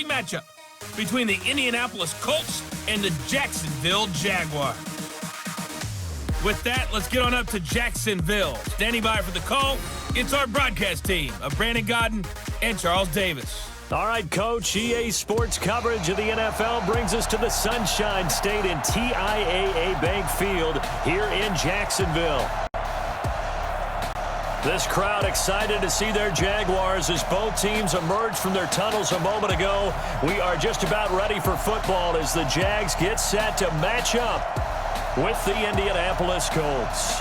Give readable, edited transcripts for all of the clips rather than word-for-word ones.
exciting matchup between the Indianapolis Colts and the Jacksonville Jaguars. With that, let's get on up to Jacksonville. Standing by for the call, it's our broadcast team of Brandon Godden and Charles Davis. All right, Coach, EA Sports coverage of the NFL brings us to the Sunshine State in TIAA Bank Field here in Jacksonville. This crowd excited to see their Jaguars as both teams emerged from their tunnels a moment ago. We are just about ready for football as the Jags get set to match up with the Indianapolis Colts.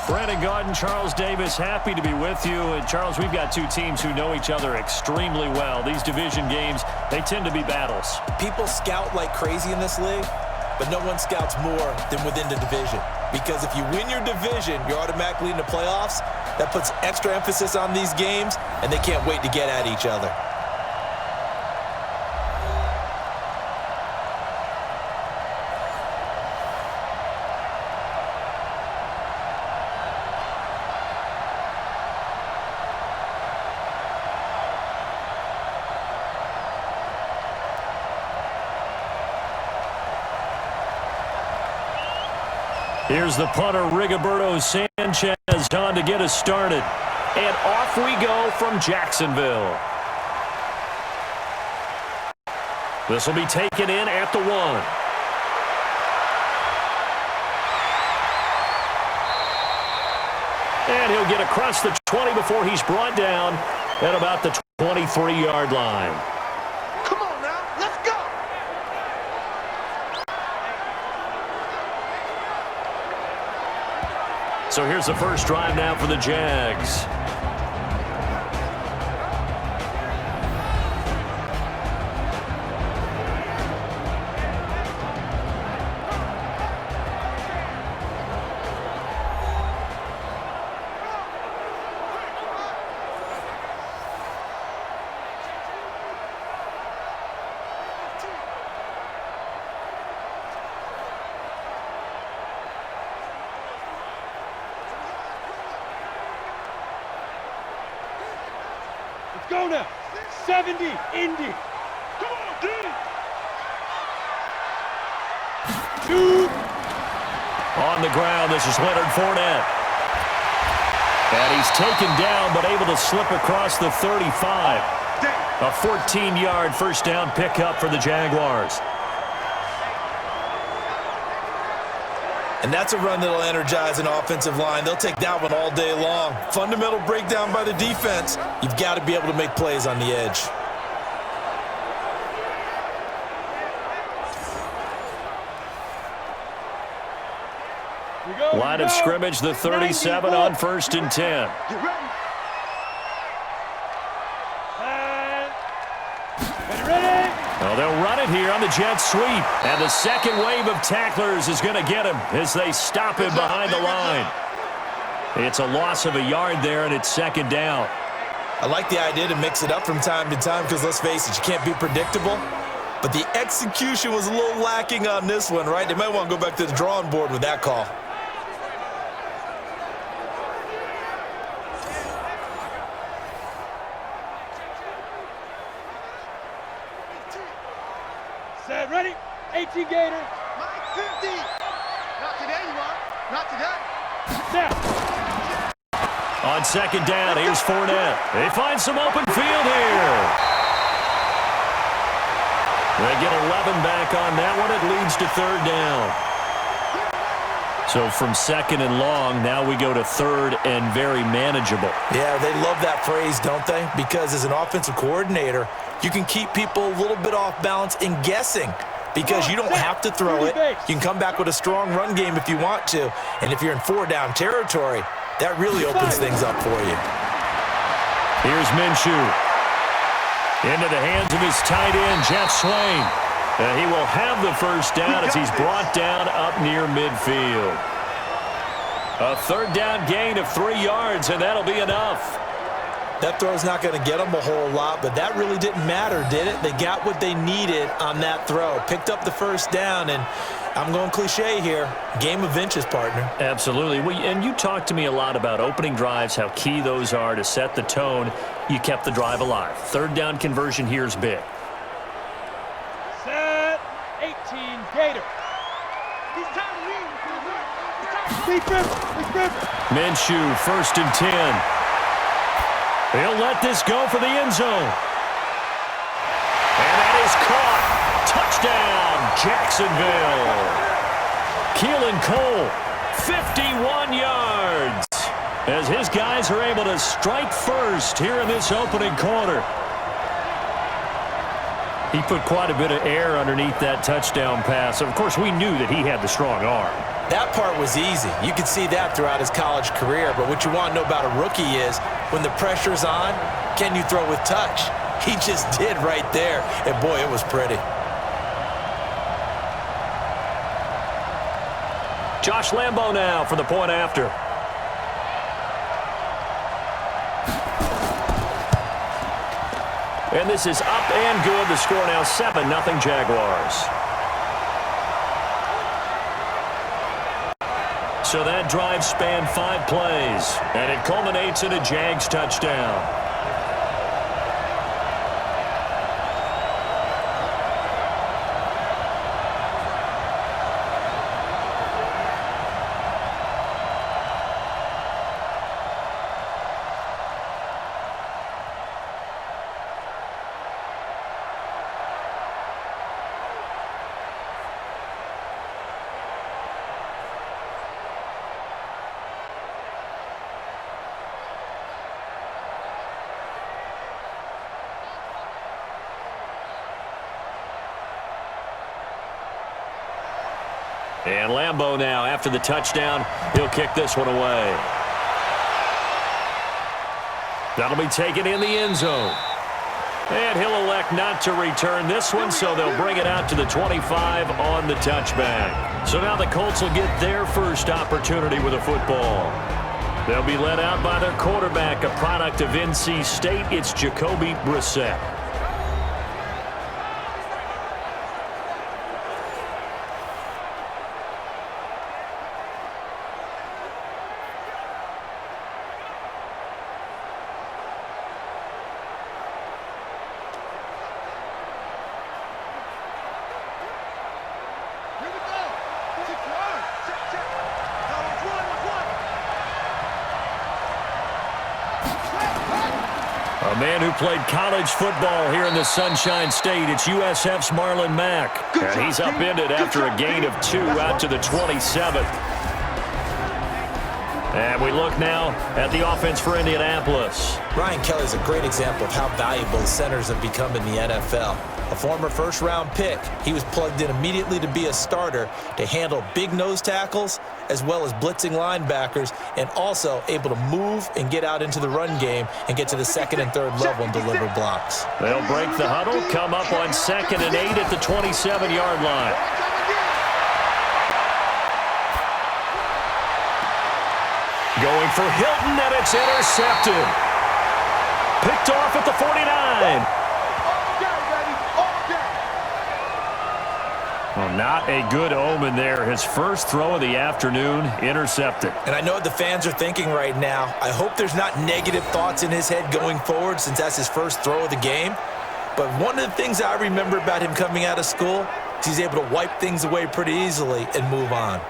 Brandon Godden, Charles Davis, happy to be with you. And Charles, we've got two teams who know each other extremely well. These division games, they tend to be battles. People scout like crazy in this league, but no one scouts more than within the division. Because if you win your division, you're automatically in the playoffs. That puts extra emphasis on these games, and they can't wait to get at each other. Here's the punter, Rigoberto Sanchez, on to get us started. And off we go from Jacksonville. This will be taken in at the 1. And he'll get across the 20 before he's brought down at about the 23-yard line. So here's the first drive now for the Jags. Go now. 70, Indy. Come on, D. 2. On the ground, this is Leonard Fournette. And he's taken down, but able to slip across the 35. A 14-yard first down pickup for the Jaguars. And that's a run that'll energize an offensive line. They'll take that one all day long. Fundamental breakdown by the defense. You've got to be able to make plays on the edge. Line of scrimmage, the 37 on 1st and 10. Well, they'll run it here on the jet sweep. And the second wave of tacklers is going to get him as they stop him behind the line. It's a loss of a yard there, and it's second down. I like the idea to mix it up from time to time because, let's face it, you can't be predictable. But the execution was a little lacking on this one, right? They might want to go back to the drawing board with that call. Set, ready? 18 Gator. Mike 50. Not today, you are. Not today. Set. On second down, here's Fournette. They find some open field here. They get 11 back on that one. It leads to third down. So from second and long, now we go to third and very manageable. Yeah, they love that phrase, don't they? Because as an offensive coordinator, you can keep people a little bit off balance in guessing because you don't have to throw it. You can come back with a strong run game if you want to. And if you're in 4-down territory, that really opens things up for you. Here's Minshew. Into the hands of his tight end, Jeff Swain. He will have the first down as he's brought down up near midfield. A third down gain of 3 yards, and that'll be enough. That throw's not going to get them a whole lot, but that really didn't matter, did it? They got what they needed on that throw. Picked up the first down, and I'm going cliche here. Game of inches, partner. Absolutely. And you talked to me a lot about opening drives, how key those are to set the tone. You kept the drive alive. Third down conversion here is big. Set. 18, Gator. Minshew, 1st and 10. He'll let this go for the end zone. And that is caught. Touchdown, Jacksonville. Keelan Cole, 51 yards. As his guys are able to strike first here in this opening quarter. He put quite a bit of air underneath that touchdown pass. Of course, we knew that he had the strong arm. That part was easy. You could see that throughout his college career. But what you want to know about a rookie is when the pressure's on, can you throw with touch? He just did right there. And, boy, it was pretty. Josh Lambo now for the point after. And this is up and good. The score now 7-0 Jaguars. So that drive spanned 5 plays, and it culminates in a Jags touchdown. And Lambo now, after the touchdown, he'll kick this one away. That'll be taken in the end zone. And he'll elect not to return this one, so they'll bring it out to the 25 on the touchback. So now the Colts will get their first opportunity with a football. They'll be led out by their quarterback, a product of NC State. It's Jacoby Brissett. A man who played college football here in the Sunshine State. It's USF's Marlon Mack. And he's upended after a gain of 2 out to the 27th. And we look now at the offense for Indianapolis. Ryan Kelly's a great example of how valuable centers have become in the NFL. A former first-round pick, he was plugged in immediately to be a starter to handle big nose tackles as well as blitzing linebackers, and also able to move and get out into the run game and get to the second and third level and deliver blocks. They'll break the huddle, come up on 2nd and 8 at the 27-yard line. Going for Hilton, and it's intercepted. Picked off at the 49. Well, not a good omen there. His first throw of the afternoon, intercepted. And I know what the fans are thinking right now. I hope there's not negative thoughts in his head going forward since that's his first throw of the game. But one of the things I remember about him coming out of school is he's able to wipe things away pretty easily and move on.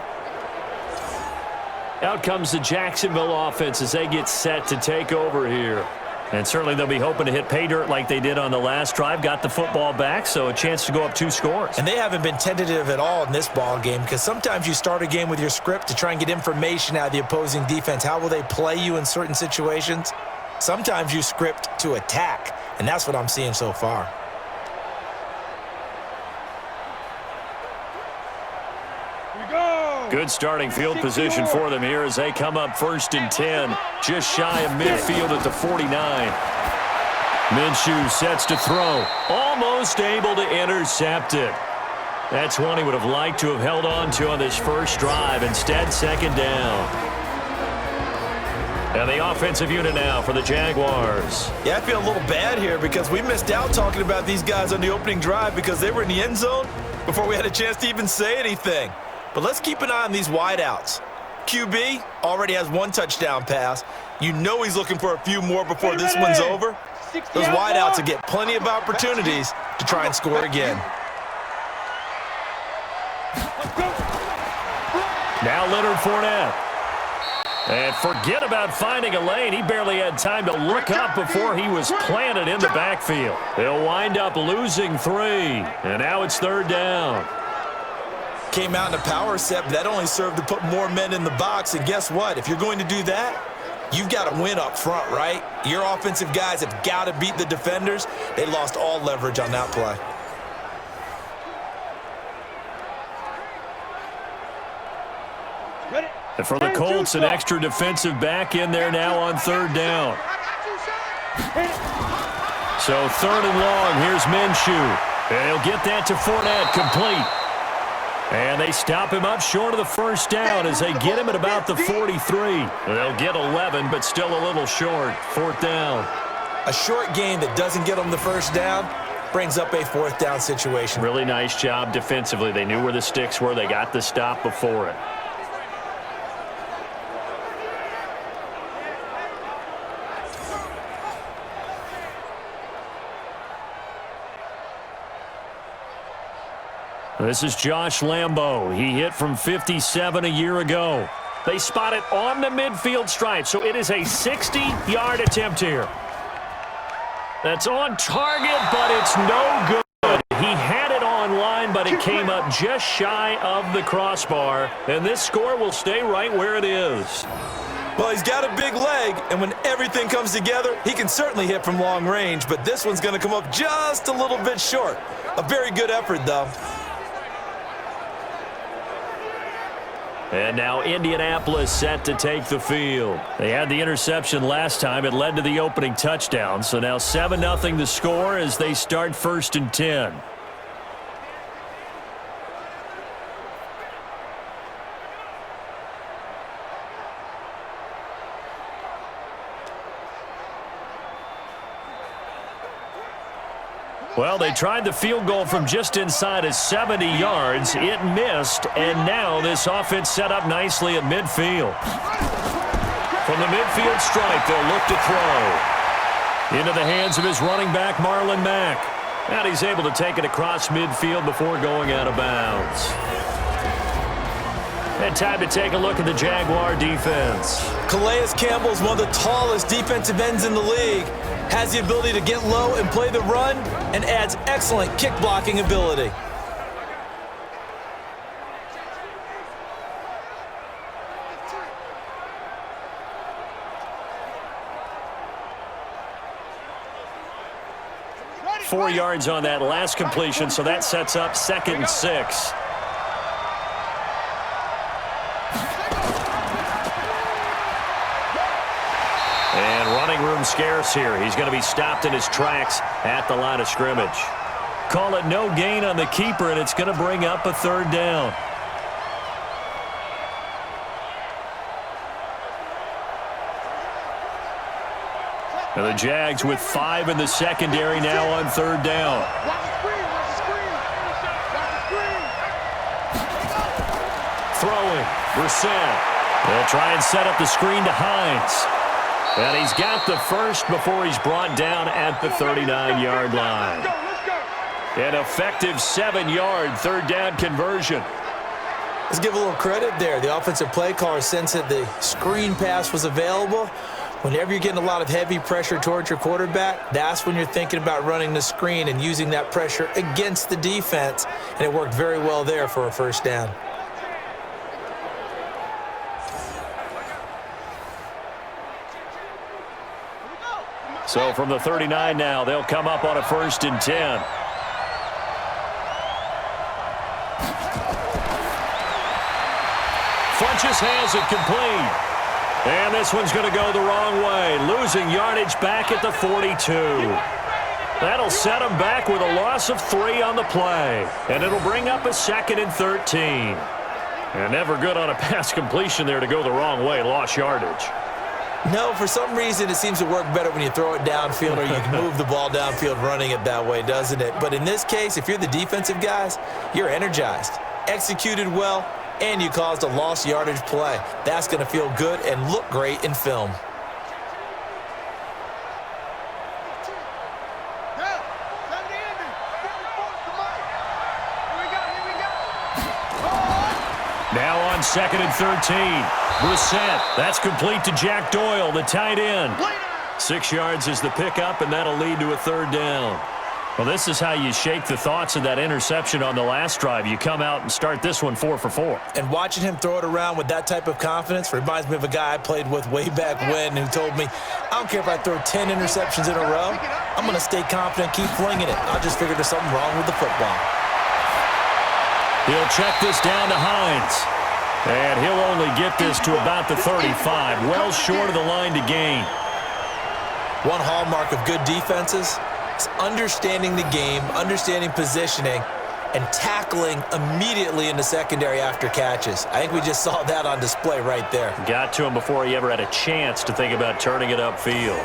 Out comes the Jacksonville offense as they get set to take over here. And certainly they'll be hoping to hit pay dirt like they did on the last drive. Got the football back, so a chance to go up 2 scores. And they haven't been tentative at all in this ball game, because sometimes you start a game with your script to try and get information out of the opposing defense. How will they play you in certain situations? Sometimes you script to attack, and that's what I'm seeing so far. Good starting field position for them here as they come up 1st and 10, just shy of midfield at the 49. Minshew sets to throw, almost able to intercept it. That's one he would have liked to have held on to on this first drive. Instead, 2nd down. And the offensive unit now for the Jaguars. Yeah, I feel a little bad here because we missed out talking about these guys on the opening drive because they were in the end zone before we had a chance to even say anything. But let's keep an eye on these wideouts. QB already has 1 touchdown pass. You know he's looking for a few more before this one's over. Those wideouts will get plenty of opportunities to try and score again. Now Leonard Fournette. And forget about finding a lane. He barely had time to look up before he was planted in the backfield. They'll wind up losing 3. And now it's 3rd down. Came out in a power set, but that only served to put more men in the box. And guess what? If you're going to do that, you've got to win up front, right? Your offensive guys have got to beat the defenders. They lost all leverage on that play. And for the Colts, an extra defensive back in there now on 3rd down. So 3rd and long, here's Minshew. And he'll get that to Fournette, complete. And they stop him up short of the 1st down as they get him at about the 43. They'll get 11, but still a little short. 4th down. A short gain that doesn't get them the 1st down brings up a 4th down situation. Really nice job defensively. They knew where the sticks were. They got the stop before it. This is Josh Lambo. He hit from 57 a year ago. They spot it on the midfield stripe, so it is a 60-yard attempt here. That's on target, but it's no good. He had it on line, but it came up just shy of the crossbar, and this score will stay right where it is. Well, he's got a big leg, and when everything comes together, he can certainly hit from long range, but this one's going to come up just a little bit short. A very good effort, though. And now Indianapolis set to take the field. They had the interception last time. It led to the opening touchdown. So now 7-0 the score as they start 1st and 10. Well, they tried the field goal from just inside of 70 yards. It missed, and now this offense set up nicely at midfield. From the midfield stripe, they'll look to throw. Into the hands of his running back, Marlon Mack. And he's able to take it across midfield before going out of bounds. And time to take a look at the Jaguar defense. Calais Campbell is one of the tallest defensive ends in the league. Has the ability to get low and play the run, and adds excellent kick blocking ability. Four yards on that last completion, so that sets up 2nd and 6. And running room scarce here. He's going to be stopped in his tracks at the line of scrimmage. Call it no gain on the keeper, and it's going to bring up a 3rd down. And the Jags with 5 in the secondary now on 3rd down. Throwing, Brissett. They'll try and set up the screen to Hines. And he's got the first before he's brought down at the 39-yard line. An effective 7-yard 3rd down conversion. Let's give a little credit there. The offensive play caller sensed that the screen pass was available. Whenever you're getting a lot of heavy pressure towards your quarterback, that's when you're thinking about running the screen and using that pressure against the defense. And it worked very well there for a 1st down. So from the 39 now, they'll come up on a 1st and 10. Funches has it complete. And this one's going to go the wrong way, losing yardage back at the 42. That'll set them back with a loss of 3 on the play. And it'll bring up a 2nd and 13. And never good on a pass completion there to go the wrong way, lost yardage. No, for some reason it seems to work better when you throw it downfield or you can move the ball downfield running it that way, doesn't it? But in this case, if you're the defensive guys, you're energized, executed well, and you caused a lost yardage play. That's going to feel good and look great in film. Now on 2nd and 13. Brissett, that's complete to Jack Doyle, the tight end. 6 yards is the pickup, and that'll lead to a 3rd down. Well, this is how you shake the thoughts of that interception on the last drive. You come out and start this one 4 for 4. And watching him throw it around with that type of confidence reminds me of a guy I played with way back when who told me, I don't care if I throw 10 interceptions in a row, I'm going to stay confident, keep flinging it. I just figured there's something wrong with the football. He'll check this down to Hines. And he'll only get this to about the 35, well short of the line to gain. One hallmark of good defenses is understanding the game, understanding positioning, and tackling immediately in the secondary after catches. I think we just saw that on display right there. Got to him before he ever had a chance to think about turning it upfield.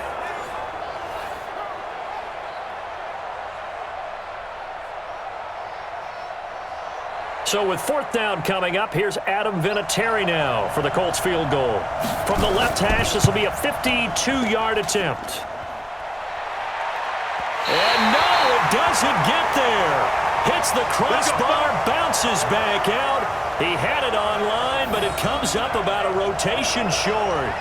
So with 4th down coming up, here's Adam Vinatieri now for the Colts field goal. From the left hash, this will be a 52-yard attempt. And no, it doesn't get there. Hits the crossbar, bounces back out. He had it on line, but it comes up about a rotation short.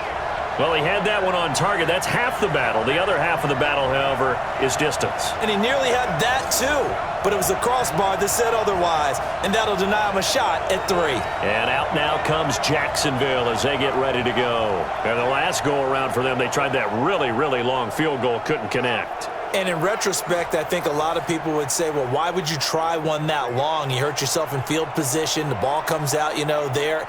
Well, he had that one on target. That's half the battle. The other half of the battle, however, is distance. And he nearly had that, too. But it was a crossbar that said otherwise, and that'll deny him a shot at 3. And out now comes Jacksonville as they get ready to go. And the last go-around for them, they tried that really, really long field goal, couldn't connect. And in retrospect, I think a lot of people would say, well, why would you try one that long? You hurt yourself in field position. The ball comes out, there.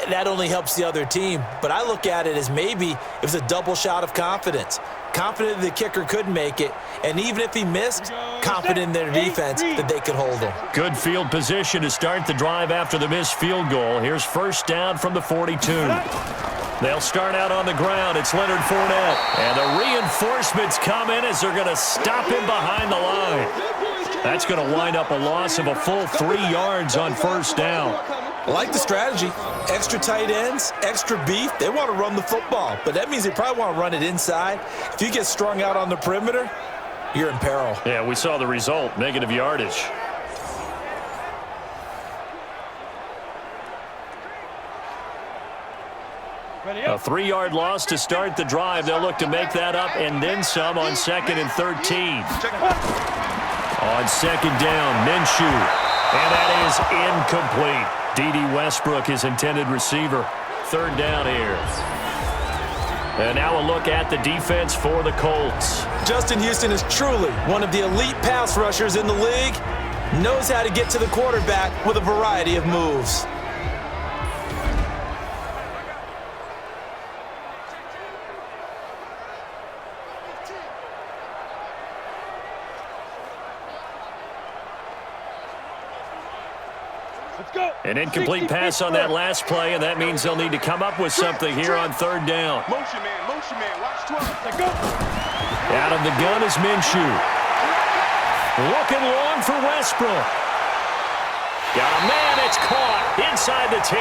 That only helps the other team. But I look at it as maybe it was a double shot of confidence. Confident the kicker could make it. And even if he missed, confident in their defense that they could hold him. Good field position to start the drive after the missed field goal. Here's 1st down from the 42. They'll start out on the ground. It's Leonard Fournette. And the reinforcements come in as they're going to stop him behind the line. That's going to wind up a loss of a full 3 yards on 1st down. I like the strategy. Extra tight ends, extra beef. They want to run the football, but that means they probably want to run it inside. If you get strung out on the perimeter, you're in peril. Yeah, we saw the result, negative yardage. A 3-yard loss to start the drive. They'll look to make that up and then some on 2nd and 13. On 2nd down, Minshew. And that is incomplete. D.D. Westbrook, his intended receiver. 3rd down here. And now a look at the defense for the Colts. Justin Houston is truly one of the elite pass rushers in the league. Knows how to get to the quarterback with a variety of moves. An incomplete pass on that last play, and that means they'll need to come up with something here on 3rd down. Motion man, watch 12. Go. Out of the gun is Minshew. Looking long for Westbrook. Got a man, it's caught inside the 10.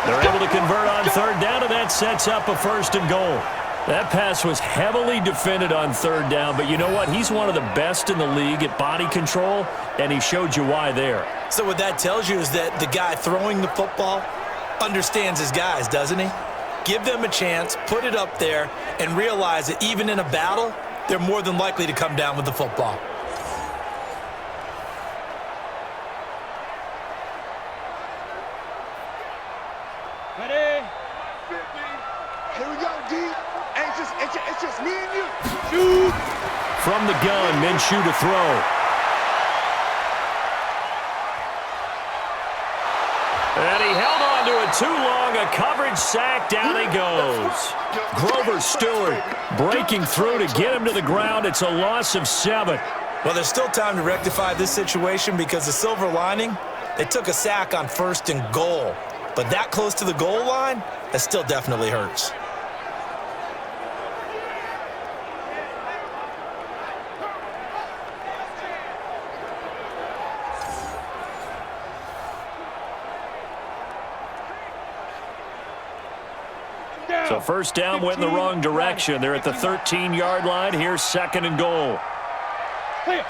They're able to convert on 3rd down, and that sets up a 1st and goal. That pass was heavily defended on 3rd down, but you know what? He's one of the best in the league at body control, and he showed you why there. So what that tells you is that the guy throwing the football understands his guys, doesn't he? Give them a chance, put it up there, and realize that even in a battle, they're more than likely to come down with the football. Ready? Here we go, D. Hey, it's just me and you. Shoot! From the gun, Minshew to throw. And he held on to it too long. A coverage sack. Down he goes. Grover Stewart breaking through to get him to the ground. It's a loss of 7. Well, there's still time to rectify this situation because the silver lining, they took a sack on 1st and goal. But that close to the goal line, that still definitely hurts. So first down went in the wrong direction. They're at the 13-yard line. Here's 2nd and goal. Ready.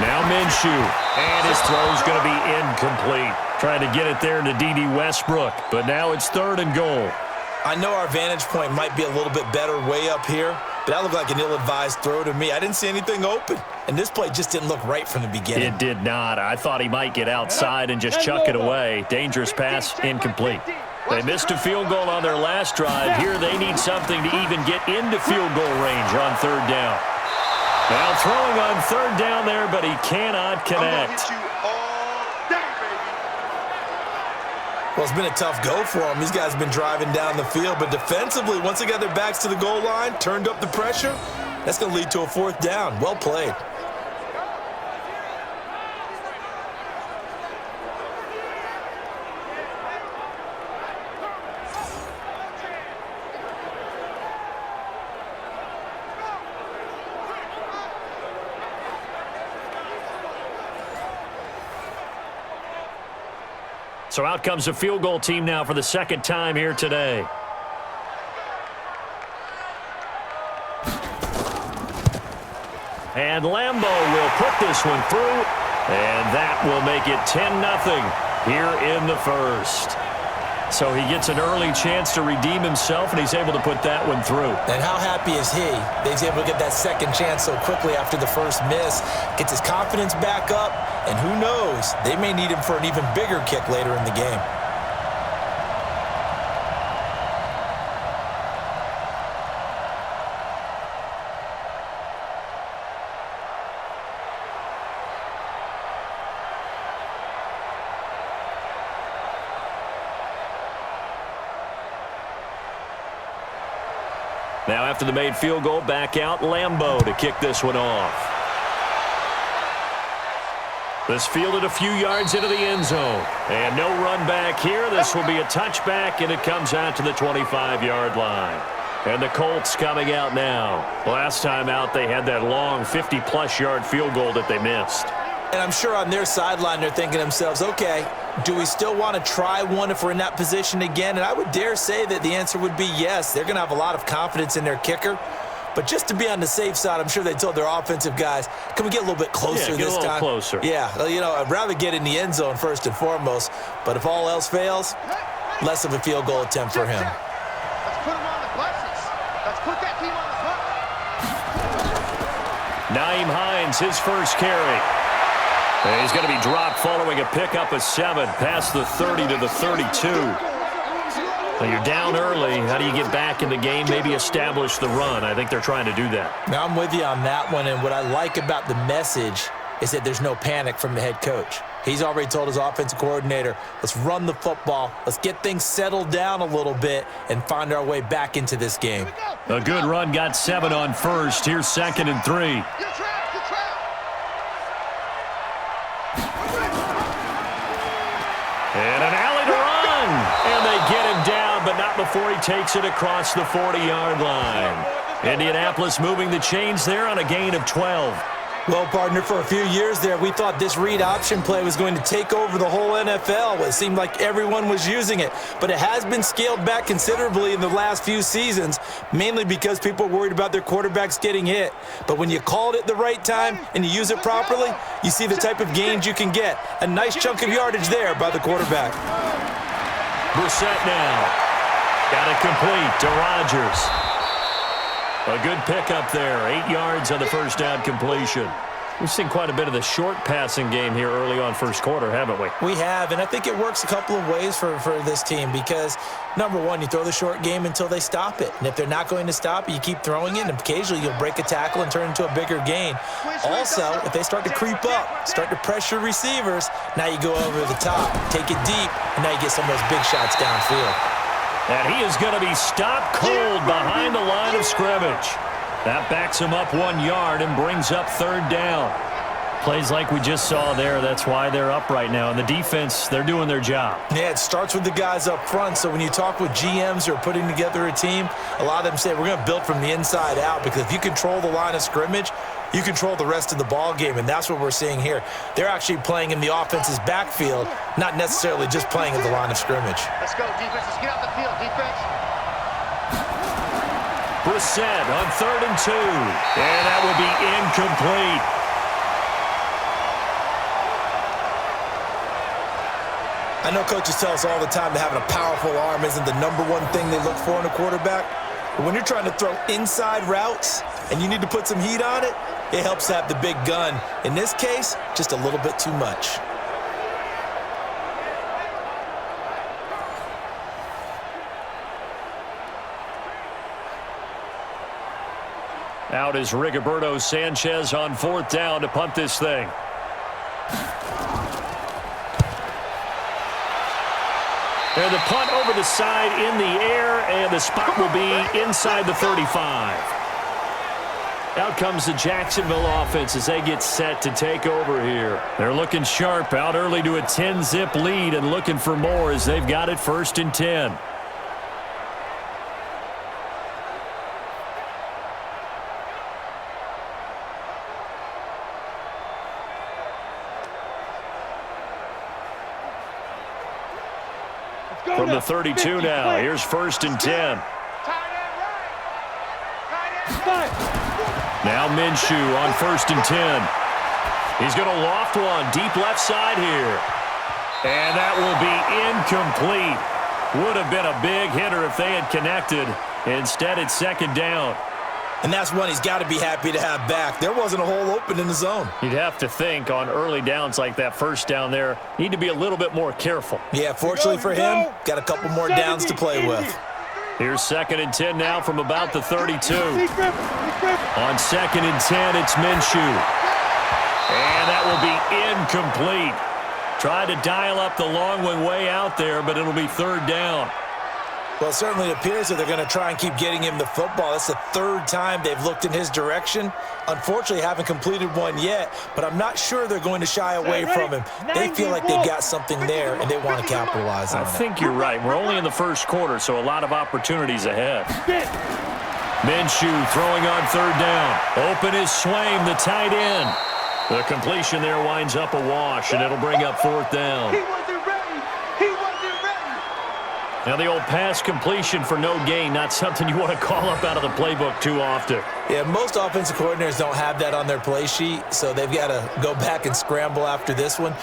Now Minshew. And his throw's going to be incomplete. Trying to get it there to D.D. Westbrook. But now it's 3rd and goal. I know our vantage point might be a little bit better way up here, but that looked like an ill-advised throw to me. I didn't see anything open, and this play just didn't look right from the beginning. It did not. I thought he might get outside and just chuck it away. Dangerous pass, incomplete. They missed a field goal on their last drive. Here they need something to even get into field goal range on 3rd down. Now throwing on 3rd down there, but he cannot connect. Well, it's been a tough go for them. These guys have been driving down the field, but defensively, once they got their backs to the goal line, turned up the pressure, that's going to lead to a 4th down. Well played. So out comes the field goal team now for the 2nd time here today. And Lambo will put this one through, and that will make it 10-0 here in the 1st. So he gets an early chance to redeem himself, and he's able to put that one through. And how happy is he that he's able to get that 2nd chance so quickly after the first miss, gets his confidence back up, and who knows, they may need him for an even bigger kick later in the game. Now after the made field goal, back out Lambo to kick this one off. This fielded a few yards into the end zone. And no run back here. This will be a touchback, and it comes out to the 25-yard line. And the Colts coming out now. Last time out, they had that long 50-plus yard field goal that they missed. And I'm sure on their sideline they're thinking to themselves, okay, do we still want to try one if we're in that position again? And I would dare say that the answer would be yes. They're going to have a lot of confidence in their kicker. But just to be on the safe side, I'm sure they told their offensive guys, can we get a little bit closer this time? Yeah, get a little closer. Yeah, you know, I'd rather get in the end zone first and foremost. But if all else fails, less of a field goal attempt for him. Let's put him on the buses. Let's put that team on the bus. Nyheim Hines, his first carry. And he's going to be dropped following a pickup of 7 past the 30 to the 32. Now you're down early. How do you get back in the game, maybe establish the run? I think they're trying to do that. Now, I'm with you on that one, and what I like about the message is that there's no panic from the head coach. He's already told his offensive coordinator, let's run the football, let's get things settled down a little bit and find our way back into this game. A good run, got 7 on first. Here's 2nd and 3. And an alley to run. And they get him down, but not before he takes it across the 40-yard line. Indianapolis moving the chains there on a gain of 12. Well, partner, for a few years there, we thought this read option play was going to take over the whole NFL. It seemed like everyone was using it, but it has been scaled back considerably in the last few seasons, mainly because people are worried about their quarterbacks getting hit. But when you called it the right time and you use it properly, you see the type of gains you can get. A nice chunk of yardage there by the quarterback. Brissett now. Got it complete to Rodgers. A good pickup there. 8 yards on the first down completion. We've seen quite a bit of the short passing game here early on first quarter, haven't we? We have, and I think it works a couple of ways for this team because, number one, you throw the short game until they stop it. And if they're not going to stop it, you keep throwing it, and occasionally you'll break a tackle and turn into a bigger gain. Also, if they start to creep up, start to pressure receivers, now you go over the top, take it deep, and now you get some of those big shots downfield. And he is going to be stopped cold behind the line of scrimmage. That backs him up 1 yard and brings up 3rd down. Plays like we just saw there. That's why they're up right now. And the defense, they're doing their job. Yeah, it starts with the guys up front. So when you talk with GMs who are putting together a team, a lot of them say we're going to build from the inside out because if you control the line of scrimmage, you control the rest of the ball game, and that's what we're seeing here. They're actually playing in the offense's backfield, not necessarily just playing at the line of scrimmage. Let's go, defense. Let's get out the field, defense. Brissett on 3rd and 2. And that will be incomplete. I know coaches tell us all the time that having a powerful arm isn't the number one thing they look for in a quarterback. But when you're trying to throw inside routes and you need to put some heat on it, it helps to have the big gun. In this case, just a little bit too much. Out is Rigoberto Sanchez on 4th down to punt this thing. And the punt over the side in the air, and the spot will be inside the 35. Out comes the Jacksonville offense as they get set to take over here. They're looking sharp, out early to a 10-zip lead and looking for more as they've got it 1st and 10. From the 32 now, here's 1st and 10. Now Minshew on 1st and 10. He's going to loft one deep left side here. And that will be incomplete. Would have been a big hitter if they had connected. Instead, it's 2nd down. And that's one he's got to be happy to have back. There wasn't a hole open in the zone. You'd have to think on early downs like that 1st down there, need to be a little bit more careful. Yeah, fortunately for him, got a couple more downs to play with. Here's 2nd and 10 now from about the 32. On 2nd and 10, it's Minshew. And that will be incomplete. Tried to dial up the long one way out there, but it'll be 3rd down. Well, it certainly appears that they're going to try and keep getting him the football. That's the 3rd time they've looked in his direction. Unfortunately, haven't completed one yet, but I'm not sure they're going to shy away from him. They feel like they've got something there, and they want to capitalize on it. I think you're right. We're only in the 1st quarter, so a lot of opportunities ahead. Minshew throwing on 3rd down. Open is Swaim, the tight end. The completion there winds up a wash, and it'll bring up 4th down. Now the old pass completion for no gain, not something you want to call up out of the playbook too often. Yeah, most offensive coordinators don't have that on their play sheet, so they've got to go back and scramble after this one.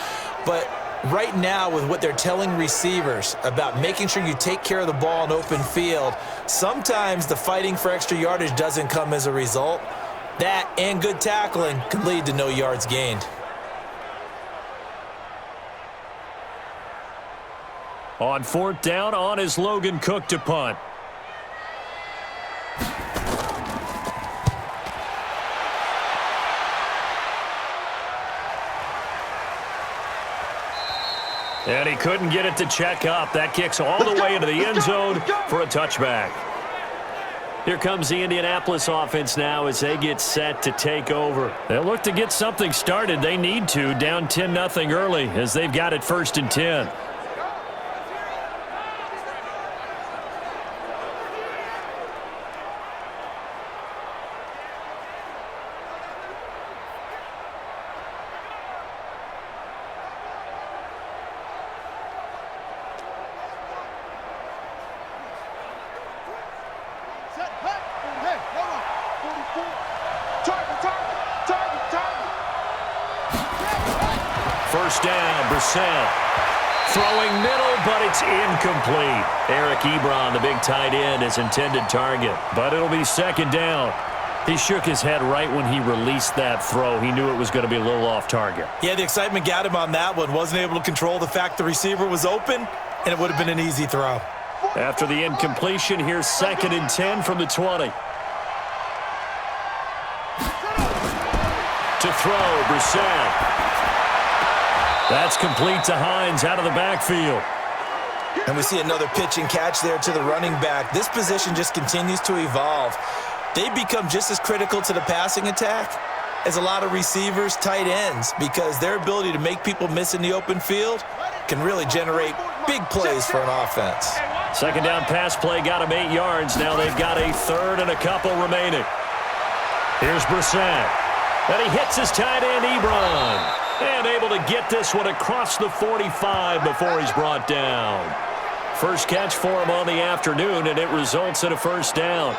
But right now, with what they're telling receivers about making sure you take care of the ball in open field, sometimes the fighting for extra yardage doesn't come as a result. That and good tackling can lead to no yards gained. On 4th down, on is Logan Cook to punt. And he couldn't get it to check up. That kicks all the way into the end zone for a touchback. Here comes the Indianapolis offense now as they get set to take over. They'll look to get something started. They need to, down 10-0 early as they've got it 1st and 10. First down, Brissett. Throwing middle, but it's incomplete. Eric Ebron, the big tight end, is intended target, but it'll be 2nd down. He shook his head right when he released that throw. He knew it was going to be a little off target. Yeah, the excitement got him on that one. Wasn't able to control the fact the receiver was open, and it would have been an easy throw. After the incompletion, here's 2nd and 10 from the 20. To throw, Brissett. That's complete to Hines out of the backfield. And we see another pitch and catch there to the running back. This position just continues to evolve. They become just as critical to the passing attack as a lot of receivers, tight ends, because their ability to make people miss in the open field can really generate big plays for an offense. 2nd down pass play got him 8 yards. Now they've got a 3rd and a couple remaining. Here's Brissett. And he hits his tight end, Ebron. And able to get this one across the 45 before he's brought down. First catch for him on the afternoon, and it results in a first down.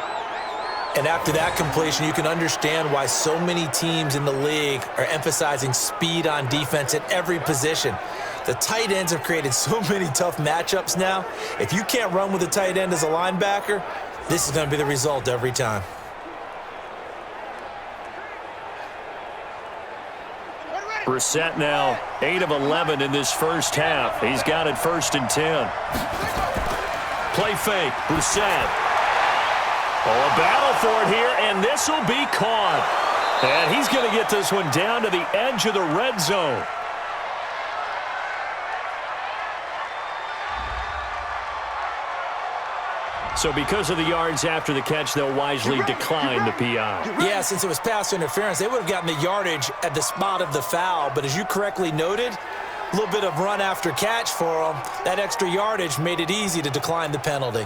And after that completion, you can understand why so many teams in the league are emphasizing speed on defense at every position. The tight ends have created so many tough matchups now. If you can't run with a tight end as a linebacker, this is going to be the result every time. Brissett now 8 of 11 in this first half. He's got it 1st and 10. Play fake, Brissett. Oh, a battle for it here, and this will be caught. And he's going to get this one down to the edge of the red zone. So because of the yards after the catch, they'll wisely decline the PI. Yeah, since it was pass interference, they would have gotten the yardage at the spot of the foul. But as you correctly noted, a little bit of run after catch for them. That extra yardage made it easy to decline the penalty.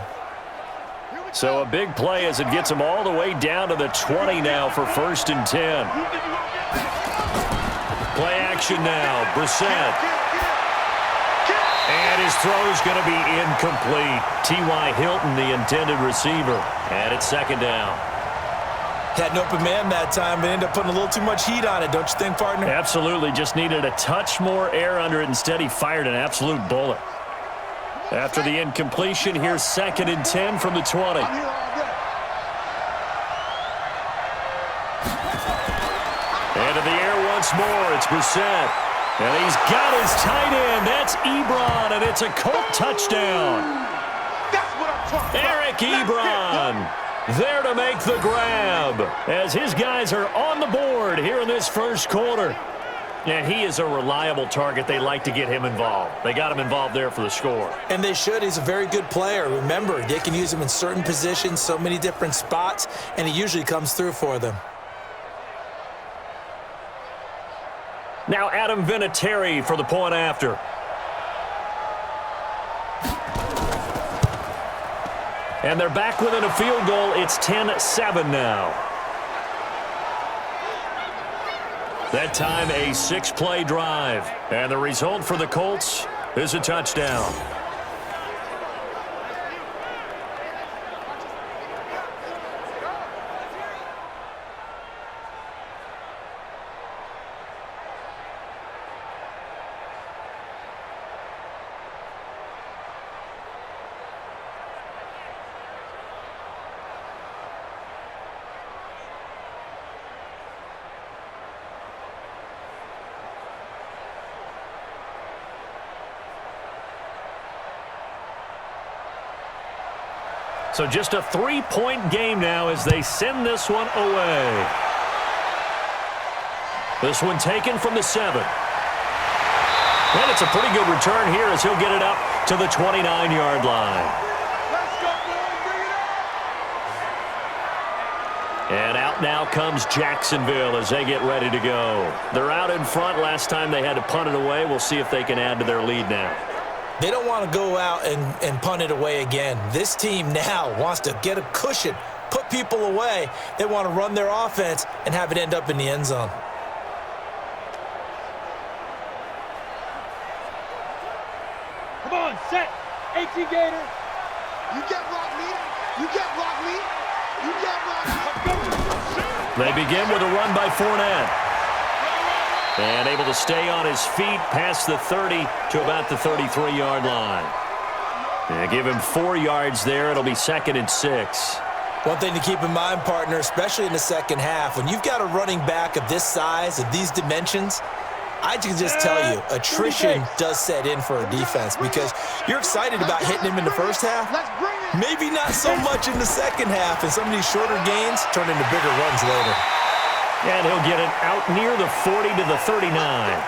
So a big play as it gets them all the way down to the 20 now for 1st and 10. Play action now, Brissett. And his throw is going to be incomplete. T.Y. Hilton, the intended receiver. And it's 2nd down. Had an open man that time, but ended up putting a little too much heat on it, don't you think, partner? Absolutely. Just needed a touch more air under it. Instead, he fired an absolute bullet. After the incompletion, here's 2nd and 10 from the 20. Into the air once more. It's Brissett. And he's got his tight end. That's Ebron, and it's a Colt touchdown. That's what I'm talking about. Eric Ebron there to make the grab as his guys are on the board here in this first quarter. And he is a reliable target. They like to get him involved. They got him involved there for the score. And they should. He's a very good player. Remember, they can use him in certain positions, so many different spots, and he usually comes through for them. Now Adam Vinatieri for the point after. And they're back within a field goal. It's 10-7 now. That time a 6-play drive. And the result for the Colts is a touchdown. So just a 3-point game now as they send this one away. This one taken from the 7. And it's a pretty good return here as he'll get it up to the 29-yard line. Let's go, boys. Bring it up. And out now comes Jacksonville as they get ready to go. They're out in front. Last time they had to punt it away. We'll see if they can add to their lead now. They don't want to go out and punt it away again. This team now wants to get a cushion, put people away. They want to run their offense and have it end up in the end zone. Come on, set. 18 Gator. You get rock me. You get rock me. You get rock me. They begin with a run by Fournette. And able to stay on his feet past the 30 to about the 33-yard line. And give him 4 yards there. It'll be 2nd and 6. One thing to keep in mind, partner, especially in the second half, when you've got a running back of this size, of these dimensions, I can just tell you, attrition does set in for a defense because you're excited about hitting him in the first half. Maybe not so much in the second half, and some of these shorter gains turn into bigger runs later. And he'll get it out near the 40 to the 39.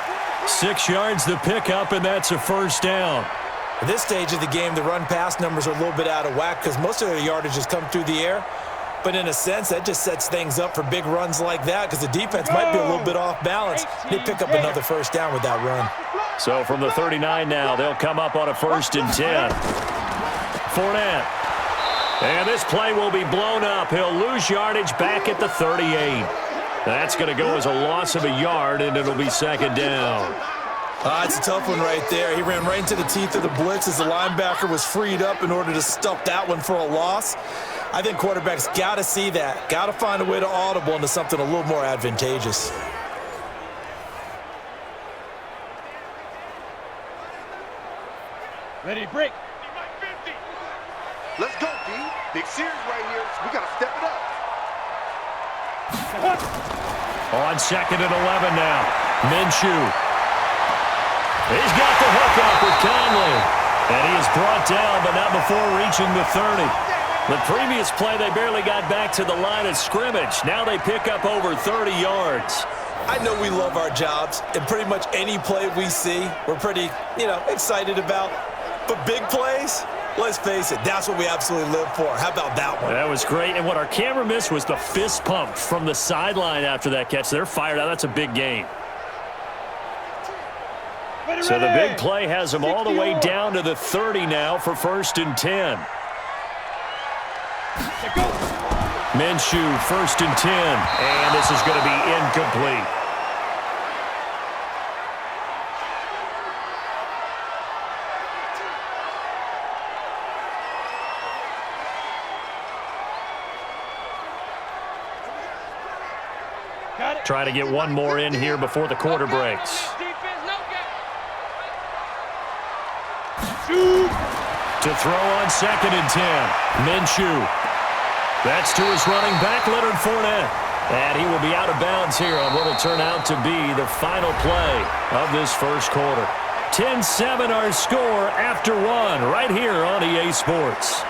6 yards the pickup, and that's a first down. At this stage of the game, the run-pass numbers are a little bit out of whack because most of their yardage has come through the air. But in a sense, that just sets things up for big runs like that because the defense might be a little bit off balance. They pick up another first down with that run. So from the 39 now, they'll come up on a 1st and 10. Fournette. And this play will be blown up. He'll lose yardage back at the 38. That's going to go as a loss of a yard, and it'll be second down. It's a tough one right there. He ran right into the teeth of the blitz as the linebacker was freed up in order to stuff that one for a loss. I think quarterbacks got to see that. Got to find a way to audible into something a little more advantageous. Ready, break. Let's go, D. Big series right here. We got to step it up. On second and 11 now. Minshew. He's got the hook up with Conley. And he is brought down, but not before reaching the 30. The previous play, they barely got back to the line of scrimmage. Now they pick up over 30 yards. I know we love our jobs, and pretty much any play we see, we're pretty, excited about. But big plays, let's face it, that's what we absolutely live for. How about that one? That was great, and what our camera missed was the fist pump from the sideline after that catch. They're fired out. That's a big gain. So the big play has them all the way down to the 30 now for 1st and 10. Minshew, 1st and 10, and this is going to be incomplete. Try to get one more in here before the quarter breaks. To throw on 2nd and 10. Minshew. That's to his running back, Leonard Fournette. And he will be out of bounds here on what will turn out to be the final play of this first quarter. 10-7 our score after one right here on EA Sports.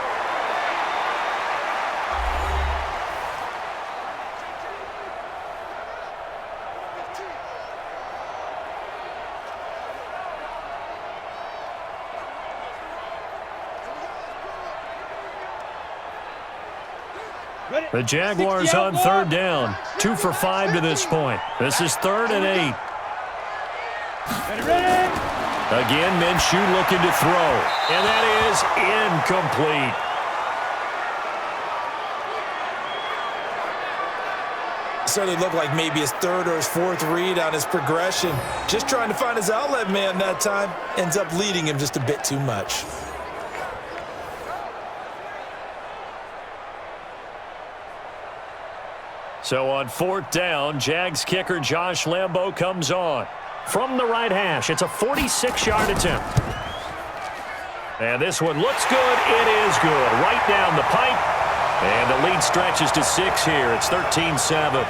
The Jaguars on 3rd down. 2 for 5 to this point. This is 3rd and 8. Again, Minshew looking to throw. And that is incomplete. Certainly looked like maybe his 3rd or his 4th read on his progression. Just trying to find his outlet man that time. Ends up leading him just a bit too much. So on 4th down, Jags kicker Josh Lambo comes on. From the right hash, it's a 46-yard attempt. And this one looks good. It is good. Right down the pipe. And the lead stretches to 6 here. It's 13-7.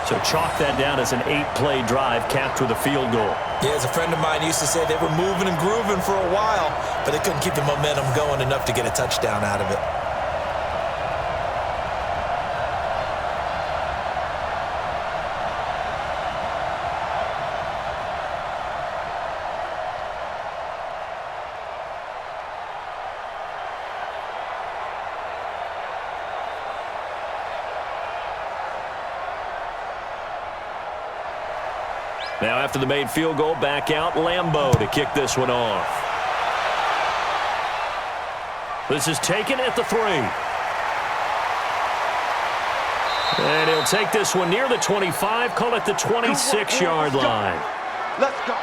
So chalk that down as an 8-play drive capped with a field goal. Yeah, as a friend of mine used to say, they were moving and grooving for a while, but they couldn't keep the momentum going enough to get a touchdown out of it. Now after the made field goal, back out Lambo to kick this one off. This is taken at the 3. And he'll take this one near the 25, call it the 26-yard line. Let's go.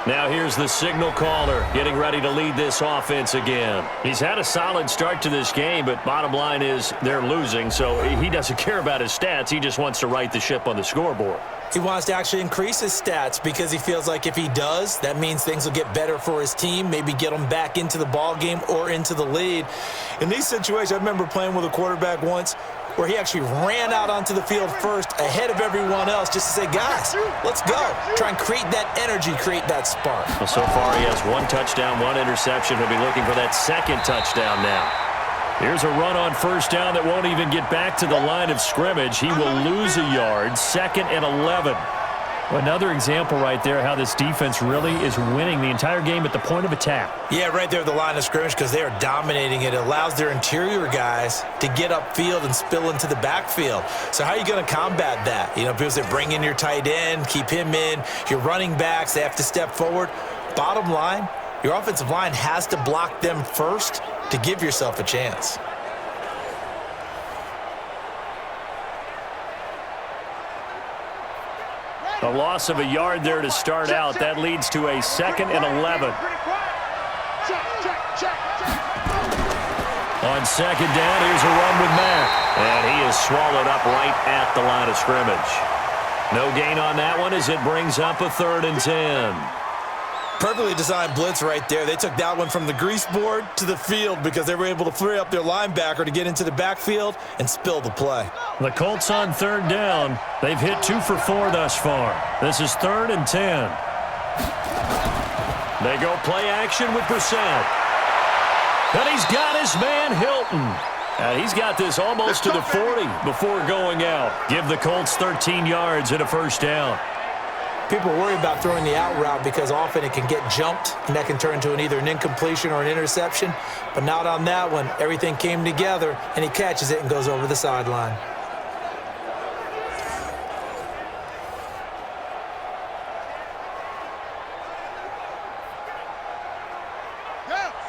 Now here's the signal caller getting ready to lead this offense again. He's had a solid start to this game, but bottom line is they're losing, so he doesn't care about his stats. He just wants to right the ship on the scoreboard. He wants to actually increase his stats because he feels like if he does, that means things will get better for his team, maybe get them back into the ball game or into the lead. In these situations, I remember playing with a quarterback once where he actually ran out onto the field first ahead of everyone else just to say, guys, let's go. Try and create that energy, create that spark. Well, so far he has 1 touchdown, 1 interception. He'll be looking for that 2nd touchdown now. Here's a run on 1st down that won't even get back to the line of scrimmage. He will lose a yard, 2nd and 11. Another example right there how this defense really is winning the entire game at the point of attack. Yeah, right there at the line of scrimmage because they are dominating it. It allows their interior guys to get upfield and spill into the backfield. So how are you going to combat that? You know, people say bring in your tight end, keep him in. Your running backs, they have to step forward. Bottom line, your offensive line has to block them first to give yourself a chance. A loss of a yard there to start out. That leads to a 2nd and 11. On 2nd down, here's a run with Mack. And he is swallowed up right at the line of scrimmage. No gain on that one as it brings up a 3rd and 10. Perfectly designed blitz right there. They took that one from the grease board to the field because they were able to free up their linebacker to get into the backfield and spill the play. The Colts on 3rd down. They've hit 2 for 4 thus far. This is 3rd and 10. They go play action with Brissett. And he's got his man Hilton. And he's got this almost to the 40 before going out. Give the Colts 13 yards and a 1st down. People worry about throwing the out route because often it can get jumped, and that can turn into either an incompletion or an interception. But not on that one. Everything came together, and he catches it and goes over the sideline.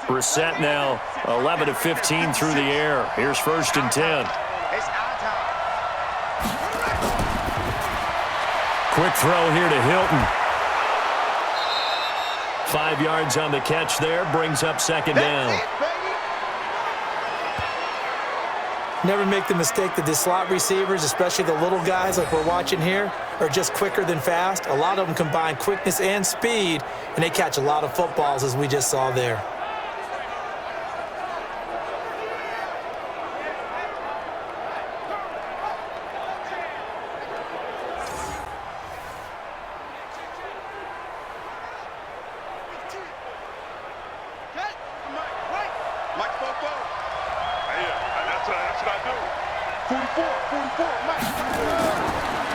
Brissett now 11 of 15 through the air. Here's 1st and 10. Quick throw here to Hilton. 5 yards on the catch there. Brings up 2nd down. Never make the mistake that the slot receivers, especially the little guys like we're watching here, are just quicker than fast. A lot of them combine quickness and speed, and they catch a lot of footballs as we just saw there.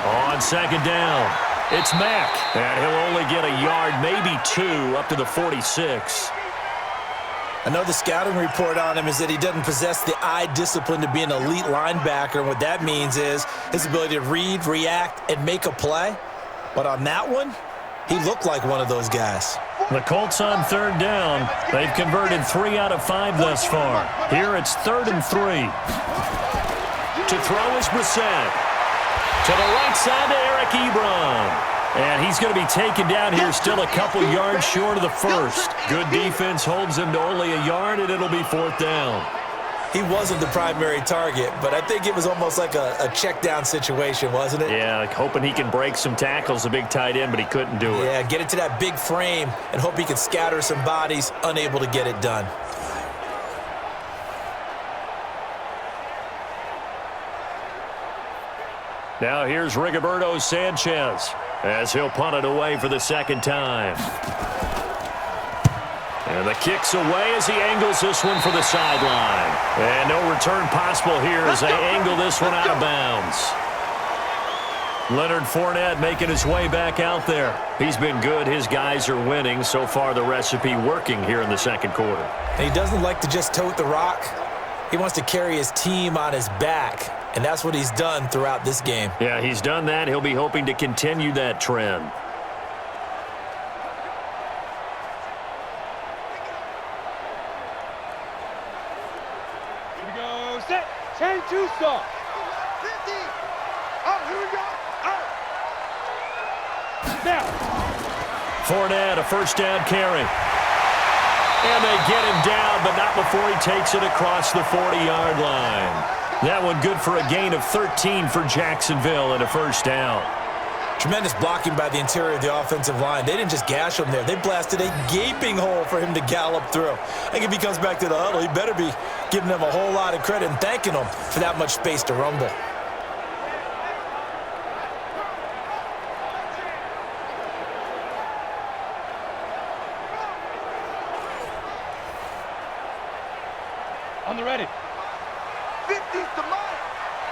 On 2nd down, it's Mack. And he'll only get a yard, maybe 2, up to the 46. I know the scouting report on him is that he doesn't possess the eye discipline to be an elite linebacker. And what that means is his ability to read, react, and make a play. But on that one, he looked like one of those guys. The Colts on 3rd down. They've converted 3 out of 5 thus far. Here it's 3rd and 3. To throw is Brissett. To the right side to Eric Ebron. And he's going to be taken down here, still a couple yards short of the 1st. Good defense holds him to only a yard, and it'll be 4th down. He wasn't the primary target, but I think it was almost like a check down situation, wasn't it? Yeah, like hoping he can break some tackles, a big tight end, but he couldn't do it. Yeah, get it to that big frame and hope he can scatter some bodies, unable to get it done. Now here's Rigoberto Sanchez as he'll punt it away for the 2nd time. And the kick's away as he angles this one for the sideline. And no return possible here as they angle this one out of bounds. Leonard Fournette making his way back out there. He's been good. His guys are winning. So far, the recipe working here in the 2nd quarter. And he doesn't like to just tote the rock. He wants to carry his team on his back. And that's what he's done throughout this game. Yeah, he's done that. He'll be hoping to continue that trend. Here we go. Set. 10-2 stop. 50. Oh, here we go. Now. Fournette, a 1st down carry. And they get him down, but not before he takes it across the 40-yard line. That one good for a gain of 13 for Jacksonville and a 1st down. Tremendous blocking by the interior of the offensive line. They didn't just gash him there. They blasted a gaping hole for him to gallop through. I think if he comes back to the huddle, he better be giving them a whole lot of credit and thanking them for that much space to rumble. On the ready. 50's the mark.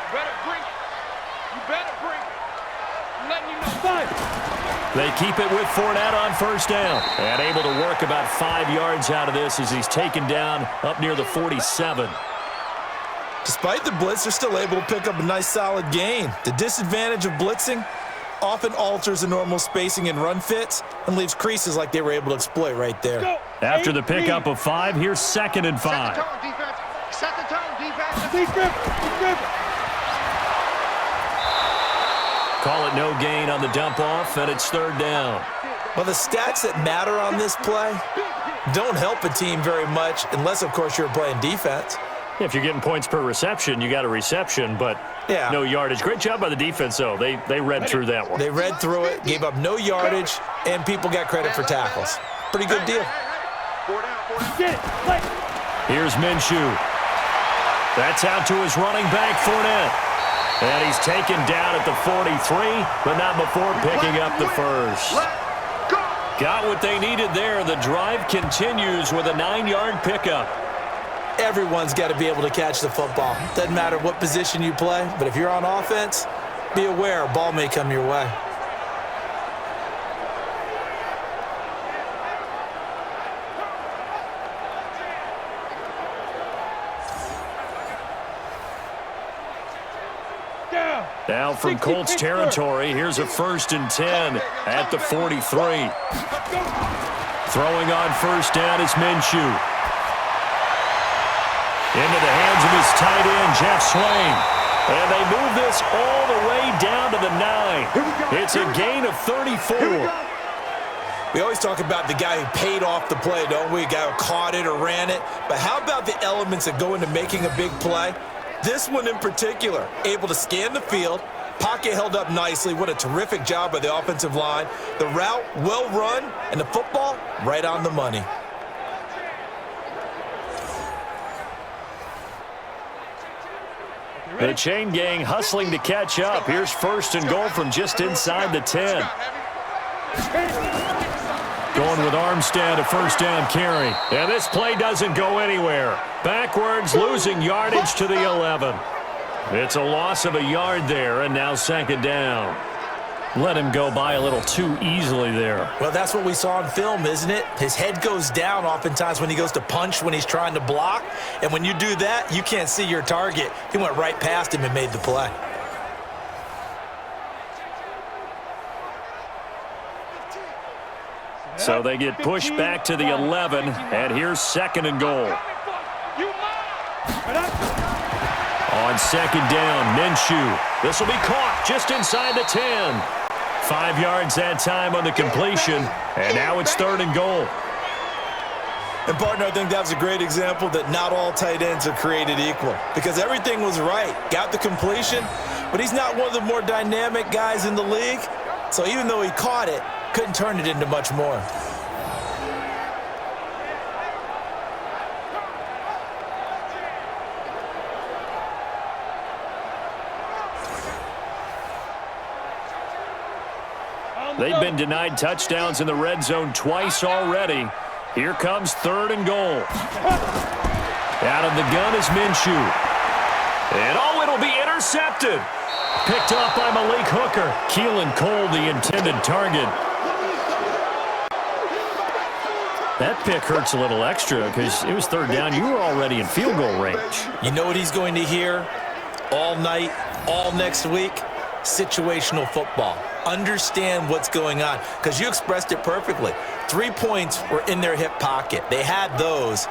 You better bring it. You better bring it. I'm letting you know. 5. They keep it with Fournette on 1st down. And able to work about 5 yards out of this as he's taken down up near the 47. Despite the blitz, they're still able to pick up a nice solid gain. The disadvantage of blitzing often alters the normal spacing and run fits and leaves creases like they were able to exploit right there. Go. After the pickup of 5, here's 2nd and 5. Set the tone, defense. Set the tone, defense. Keep grip. Keep grip. call it no gain on the dump-off, and it's third down. Well, the stats that matter on this play don't help a team very much unless, of course, you're playing defense. If you're getting points per reception, you got a reception, but no yardage. Great job by the defense, though. They read through that one. They read through it, gave up no yardage, and people got credit for tackles. Pretty good deal. Here's Minshew. That's out to his running back, Fournette. And he's taken down at the 43, but not before picking up the first. Got what they needed there. The drive continues with a 9-yard pickup. Everyone's got to be able to catch the football. Doesn't matter what position you play, but if you're on offense, be aware a ball may come your way. Now from Colts territory, here's a 1st and 10 at the 43. Throwing on first down is Minshew. Into the hands of his tight end, Jeff Swain. And they move this all the way down to the 9. It's a gain of 34. We always talk about the guy who paid off the play, don't we? A guy who caught it or ran it. But how about the elements that go into making a big play? This one in particular, able to scan the field, pocket held up nicely. What a terrific job by the offensive line. The route well run, and the football right on the money. The chain gang hustling to catch up. Here's 1st and goal from just inside the 10. Going with Armstead, a first down carry. And this play doesn't go anywhere. Backwards, losing yardage to the 11. It's a loss of a yard there, and now 2nd down. Let him go by a little too easily there. Well, that's what we saw in film, isn't it? His head goes down oftentimes when he goes to punch, when he's trying to block. And when you do that, you can't see your target. He went right past him and made the play. So they get pushed back to the 11, and here's 2nd and goal. On 2nd down, Minshew. This will be caught just inside the 10. 5 yards that time on the completion, and now it's 3rd and goal. And, partner, I think that was a great example that not all tight ends are created equal because everything was right. Got the completion, but he's not one of the more dynamic guys in the league. So even though he caught it, couldn't turn it into much more. They've been denied touchdowns in the red zone twice already. Here comes 3rd and goal. Out of the gun is Minshew. And it'll be intercepted. Picked off by Malik Hooker. Keelan Cole, the intended target. That pick hurts a little extra because it was 3rd down. You were already in field goal range. You know what he's going to hear all night, all next week? Situational football. Understand what's going on because you expressed it perfectly. 3 points were in their hip pocket. They had those.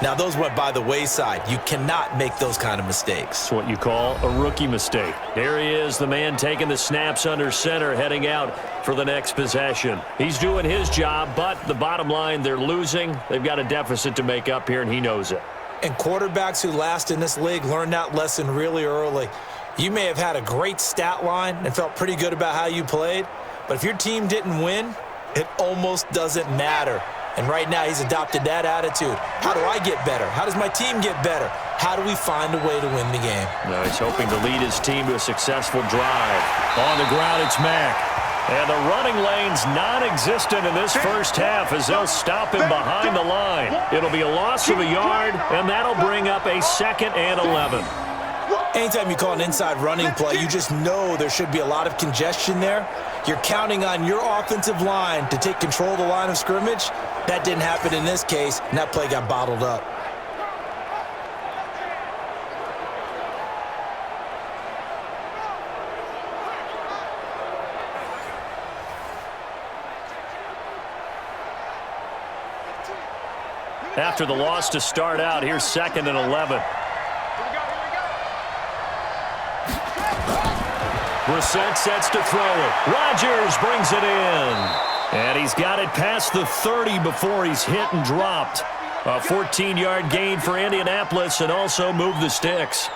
Now, those went by the wayside. You cannot make those kind of mistakes. It's what you call a rookie mistake. There he is, the man taking the snaps under center, heading out for the next possession. He's doing his job, but the bottom line, they're losing. They've got a deficit to make up here, and he knows it. And quarterbacks who last in this league learn that lesson really early. You may have had a great stat line and felt pretty good about how you played, but if your team didn't win, it almost doesn't matter. And right now, he's adopted that attitude. How do I get better? How does my team get better? How do we find a way to win the game? No, he's hoping to lead his team to a successful drive. On the ground, it's Mack. And the running lane's non-existent in this first half as they'll stop him behind the line. It'll be a loss of a yard, and that'll bring up a 2nd and 11. Anytime you call an inside running play, you just know there should be a lot of congestion there. You're counting on your offensive line to take control of the line of scrimmage. That didn't happen in this case, and that play got bottled up. After the loss to start out, here's 2nd and 11. Brissett sets to throw it. Rodgers brings it in. And he's got it past the 30 before he's hit and dropped. A 14-yard gain for Indianapolis and also moved the sticks.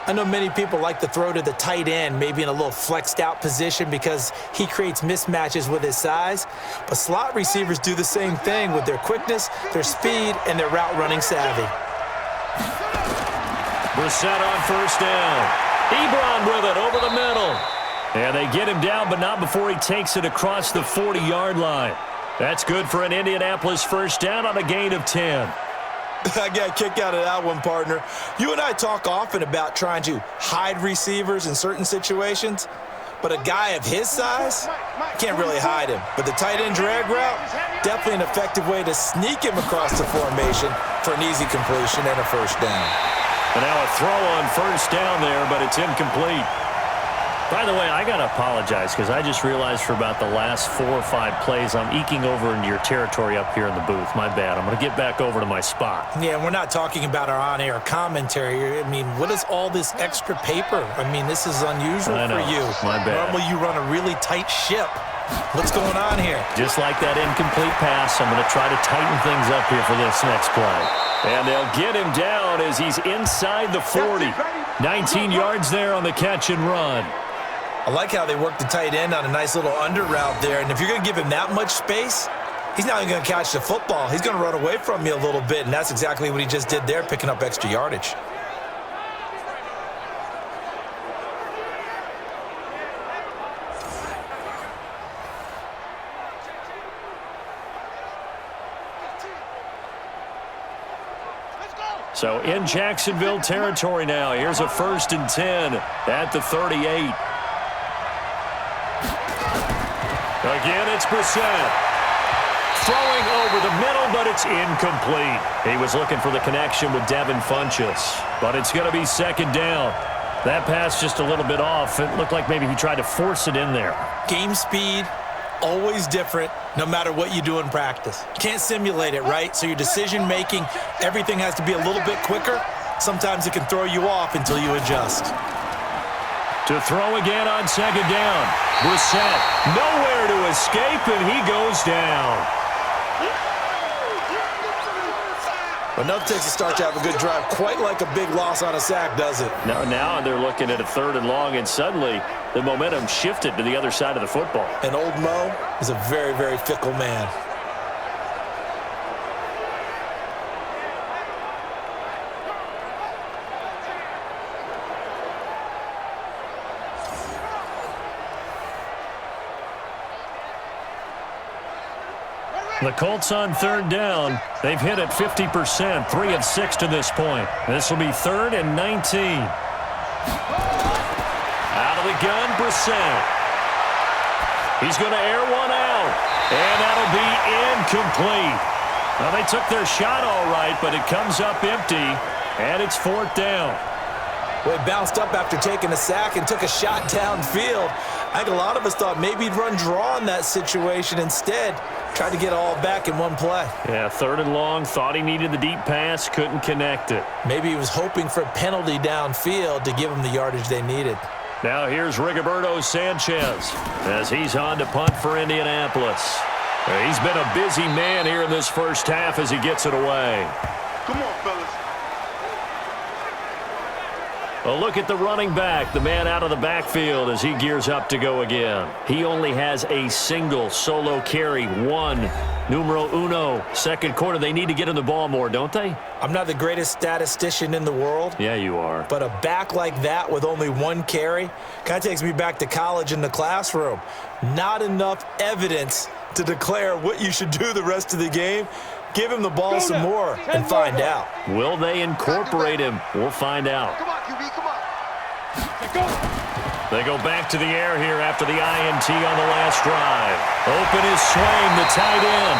I know many people like to throw to the tight end, maybe in a little flexed out position because he creates mismatches with his size. But slot receivers do the same thing with their quickness, their speed, and their route running savvy. Brissett on first down. Ebron with it over the middle. And they get him down, but not before he takes it across the 40-yard line. That's good for an Indianapolis first down on a gain of 10. I got a kick out of that one, partner. You and I talk often about trying to hide receivers in certain situations, but a guy of his size can't really hide him. But the tight end drag route, definitely an effective way to sneak him across the formation for an easy completion and a first down. And now a throw on first down there, but it's incomplete. By the way, I got to apologize because I just realized for about the last 4 or 5 plays, I'm eking over into your territory up here in the booth. My bad. I'm going to get back over to my spot. Yeah, we're not talking about our on-air commentary. I mean, what is all this extra paper? I mean, this is unusual for you. My bad. Normally you run a really tight ship. What's going on here? Just like that incomplete pass, I'm going to try to tighten things up here for this next play. And they'll get him down as he's inside the 40. 19 yards there on the catch and run. I like how they work the tight end on a nice little under route there. And if you're going to give him that much space, he's not even going to catch the football. He's going to run away from you a little bit, and that's exactly what he just did there, picking up extra yardage. So in Jacksonville territory now. Here's a 1st and 10 at the 38. Again, it's Brissett. Throwing over the middle, but it's incomplete. He was looking for the connection with Devin Funchess, but it's going to be 2nd down. That pass just a little bit off. It looked like maybe he tried to force it in there. Game speed, always different, no matter what you do in practice. You can't simulate it, right? So your decision-making, everything has to be a little bit quicker. Sometimes it can throw you off until you adjust. To throw again on 2nd down. Brissett nowhere to escape, and he goes down. But enough takes a start to have a good drive. Quite like a big loss on a sack, does it? Now they're looking at a 3rd and long, and suddenly the momentum shifted to the other side of the football. And old Mo is a very, very fickle man. The Colts on 3rd down. They've hit it 50%, 3 of 6 to this point. This will be 3rd and 19. Out of the gun, Brissett. He's going to air one out, and that'll be incomplete. Well, they took their shot all right, but it comes up empty, and it's 4th down. Well, he bounced up after taking a sack and took a shot downfield. I think a lot of us thought maybe he'd run draw in that situation. Instead, tried to get it all back in one play. Yeah, 3rd and long, thought he needed the deep pass, couldn't connect it. Maybe he was hoping for a penalty downfield to give him the yardage they needed. Now here's Rigoberto Sanchez as he's on to punt for Indianapolis. He's been a busy man here in this first half as he gets it away. Come on, fellas. A look at the running back, the man out of the backfield as he gears up to go again. He only has a single solo carry, 1, numero uno, 2nd quarter. They need to get him the ball more, don't they? I'm not the greatest statistician in the world. Yeah, you are. But a back like that with only 1 carry kind of takes me back to college in the classroom. Not enough evidence to declare what you should do the rest of the game. Give him the ball some more and find out. Will they incorporate him? We'll find out. Come on, QB, come on. They go back to the air here after the INT on the last drive. Open is Swain, the tight end.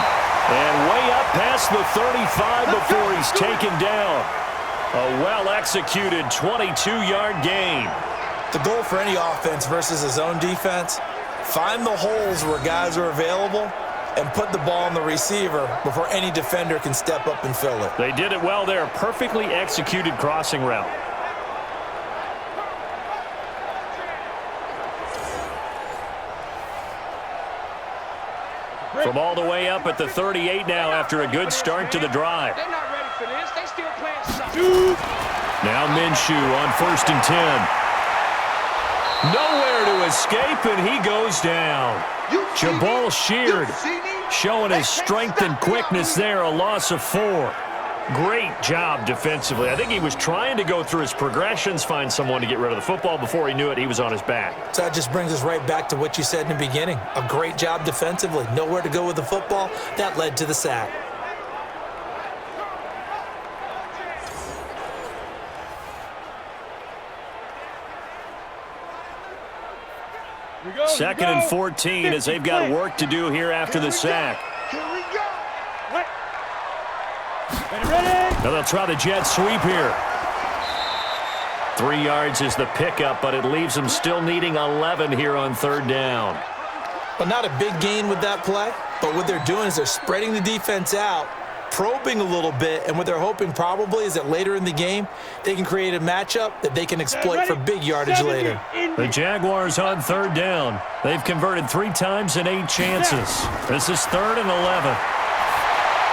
And way up past the 35 before he's taken down. A well-executed 22-yard gain. The goal for any offense versus a zone defense, find the holes where guys are available and put the ball on the receiver before any defender can step up and fill it. They did it well there. Perfectly executed crossing route. From all the way up at the 38 now after a good start to the drive. They're not ready for this. They still playing something. Now Minshew on 1st and 10. Nowhere to escape, and he goes down. Jabal Sheard showing his strength and quickness there, a loss of 4. Great job defensively. I think he was trying to go through his progressions, find someone to get rid of the football. Before he knew it, he was on his back. So that just brings us right back to what you said in the beginning. A great job defensively. Nowhere to go with the football. That led to the sack. Second and 14 as they've got work to do here after the sack. Here we go. Now they'll try the jet sweep here. 3 yards is the pickup, but it leaves them still needing 11 here on 3rd down. Well, not a big gain with that play, but what they're doing is they're spreading the defense out, probing a little bit, and what they're hoping probably is that later in the game, they can create a matchup that they can exploit for big yardage later. The Jaguars on 3rd down. They've converted 3 times in 8 chances. This is 3rd and 11.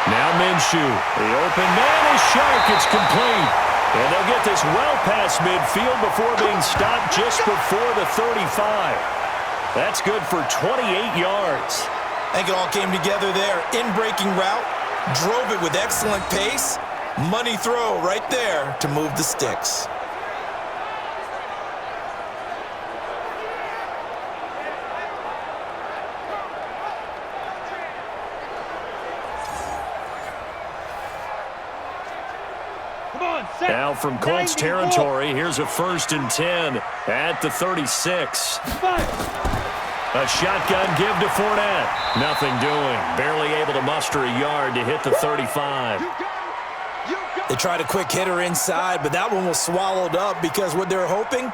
Now Minshew. The open man is sharp. It's complete. And they'll get this well past midfield before being stopped just before the 35. That's good for 28 yards. I think it all came together there. In-breaking route, drove it with excellent pace. Money throw right there to move the sticks. Now from Colts territory, here's a 1st and 10 at the 36. A shotgun give to Fournette. Nothing doing. Barely able to muster a yard to hit the 35. They tried a quick hitter inside, but that one was swallowed up because what they're hoping,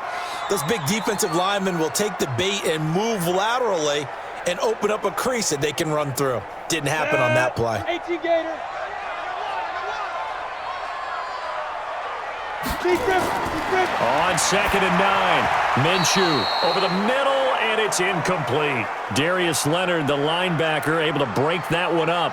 those big defensive linemen will take the bait and move laterally and open up a crease that they can run through. Didn't happen on that play. 18 Gator. On 2nd and 9, Minshew over the middle, and it's incomplete. Darius Leonard, the linebacker, able to break that one up.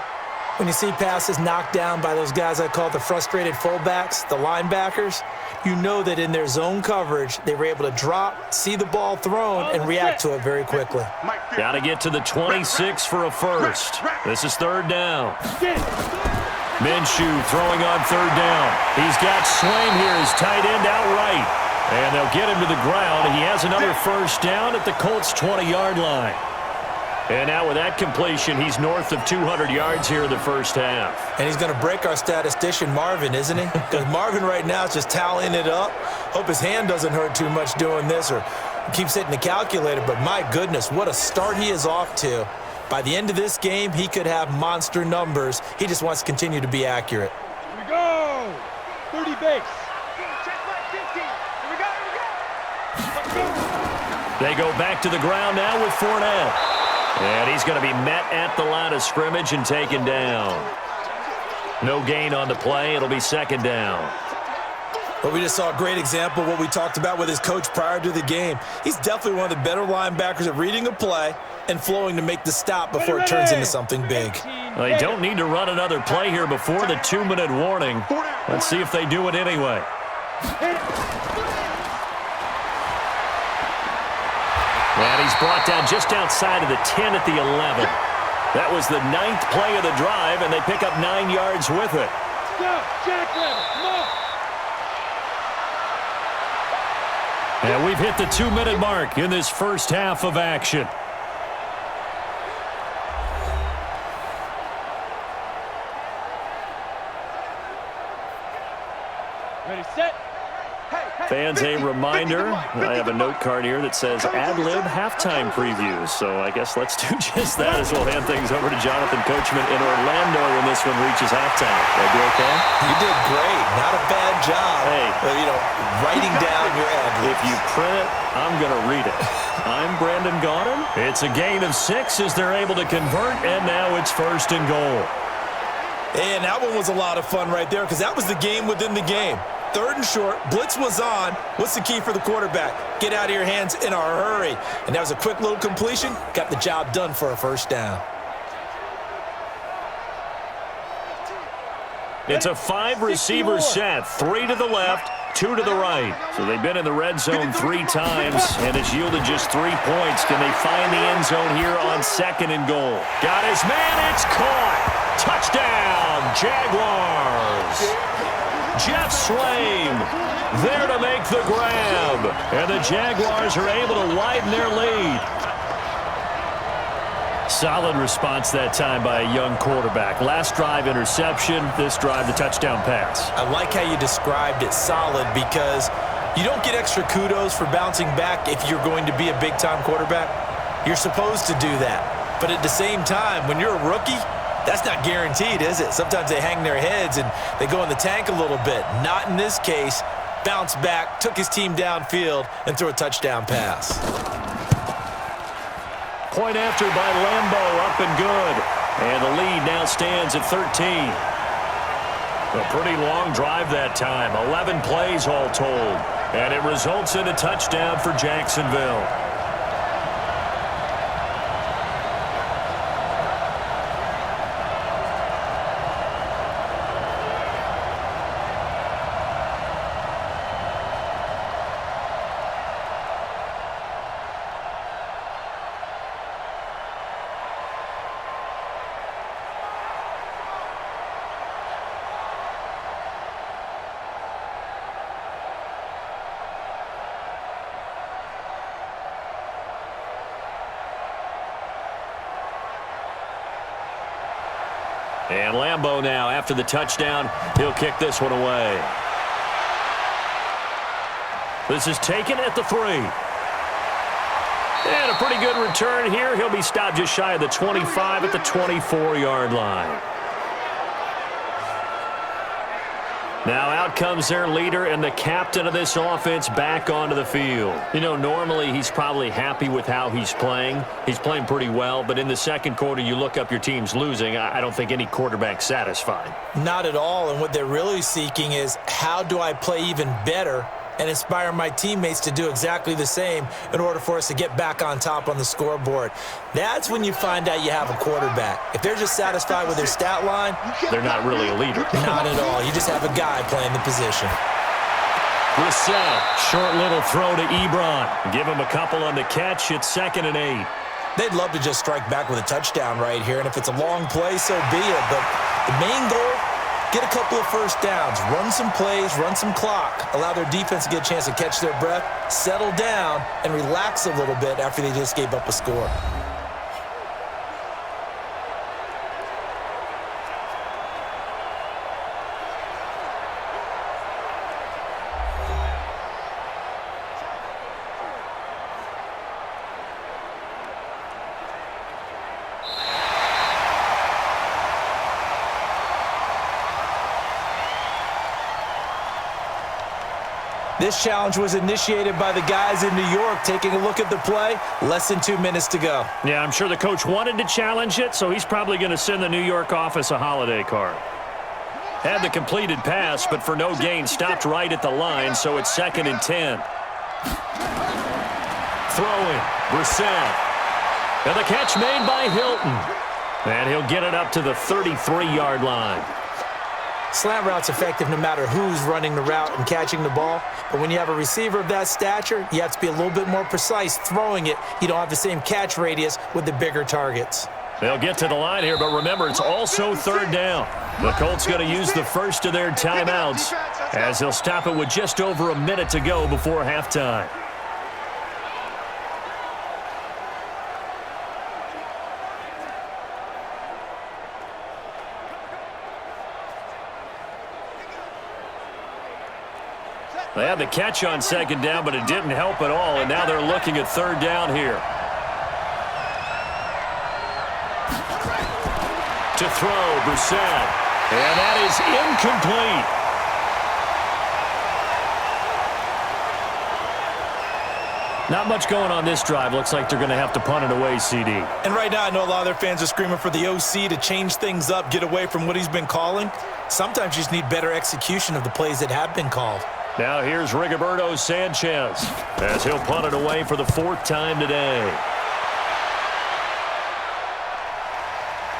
When you see passes knocked down by those guys I call the frustrated fullbacks, the linebackers, you know that in their zone coverage, they were able to drop, see the ball thrown, and react to it very quickly. Got to get to the 26 for a first. This is 3rd down. Minshew throwing on 3rd down. He's got Swain here, his tight end outright. And they'll get him to the ground. He has another 1st down at the Colts' 20-yard line. And now with that completion, he's north of 200 yards here in the 1st half. And he's going to break our statistician Marvin, isn't he? Because Marvin right now is just tallying it up. Hope his hand doesn't hurt too much doing this or keeps hitting the calculator. But my goodness, what a start he is off to. By the end of this game, he could have monster numbers. He just wants to continue to be accurate. Here we go. 30 base. They go back to the ground now with Fournette. And he's going to be met at the line of scrimmage and taken down. No gain on the play. It'll be 2nd down. But we just saw a great example of what we talked about with his coach prior to the game. He's definitely one of the better linebackers at reading a play and flowing to make the stop before it turns into something big. Well, they don't need to run another play here before the 2-minute warning. Let's see if they do it anyway. And he's brought down just outside of the 10 at the 11. That was the 9th play of the drive, and they pick up 9 yards with it. And we've hit the 2-minute mark in this 1st half of action. Ready, set. Fans, a reminder, I have a note card here that says ad-lib halftime previews. So I guess let's do just that as we'll hand things over to Jonathan Coachman in Orlando when this one reaches halftime. Will I be okay? You did great. Not a bad job. Hey. But, writing down your ad-libs. If you print it, I'm going to read it. I'm Brandon Gaudin. It's a gain of 6 as they're able to convert, and now it's 1st and goal. And that one was a lot of fun right there because that was the game within the game. 3rd and short, blitz was on. What's the key for the quarterback? Get out of your hands in a hurry. And that was a quick little completion. Got the job done for a 1st down. It's a 5-receiver set, 3 to the left, 2 to the right. So they've been in the red zone 3 times, and it's yielded just 3 points. Can they find the end zone here on 2nd and goal? Got his man, it's caught. Touchdown, Jaguars. Jeff Slame there to make the grab. And the Jaguars are able to widen their lead. Solid response that time by a young quarterback. Last drive, interception. This drive, the touchdown pass. I like how you described it, solid, because you don't get extra kudos for bouncing back if you're going to be a big-time quarterback. You're supposed to do that. But at the same time, when you're a rookie, that's not guaranteed, is it? Sometimes they hang their heads and they go in the tank a little bit. Not in this case. Bounced back, took his team downfield, and threw a touchdown pass. Point after by Lambo, up and good. And the lead now stands at 13. A pretty long drive that time. 11 plays all told. And it results in a touchdown for Jacksonville. And Lambo now, after the touchdown, he'll kick this one away. This is taken at the 3. And a pretty good return here. He'll be stopped just shy of the 25 at the 24-yard line. Now out comes their leader and the captain of this offense back onto the field. You know, normally he's probably happy with how he's playing. He's playing pretty well, but in the second quarter you look up your team's losing. I don't think any quarterback's satisfied. Not at all, and what they're really seeking is how do I play even better and inspire my teammates to do exactly the same in order for us to get back on top on the scoreboard. That's when you find out you have a quarterback. If they're just satisfied with their stat line, they're not really a leader. Not at all. You just have a guy playing the position. Brissett, short little throw to Ebron. Give him a couple on the catch. It's 2nd and 8. They'd love to just strike back with a touchdown right here, and if it's a long play, so be it. But the main goal, get a couple of first downs, run some plays, run some clock, allow their defense to get a chance to catch their breath, settle down, and relax a little bit after they just gave up a score. This challenge was initiated by the guys in New York. Taking a look at the play, less than 2 minutes to go. Yeah, I'm sure the coach wanted to challenge it, so he's probably going to send the New York office a holiday card. Had the completed pass, but for no gain, stopped right at the line, so it's 2nd and 10. Throwing, Brissett. And the catch made by Hilton. And he'll get it up to the 33-yard line. Slant route's effective no matter who's running the route and catching the ball. But when you have a receiver of that stature, you have to be a little bit more precise throwing it. You don't have the same catch radius with the bigger targets. They'll get to the line here, but remember, it's also 3rd down. The Colts going to use the first of their timeouts as they'll stop it with just over a minute to go before halftime. They had the catch on 2nd down, but it didn't help at all, and now they're looking at 3rd down here. To throw, Brissett. And that is incomplete. Not much going on this drive. Looks like they're going to have to punt it away, CD. And right now I know a lot of their fans are screaming for the OC to change things up, get away from what he's been calling. Sometimes you just need better execution of the plays that have been called. Now here's Rigoberto Sanchez as he'll punt it away for the 4th time today.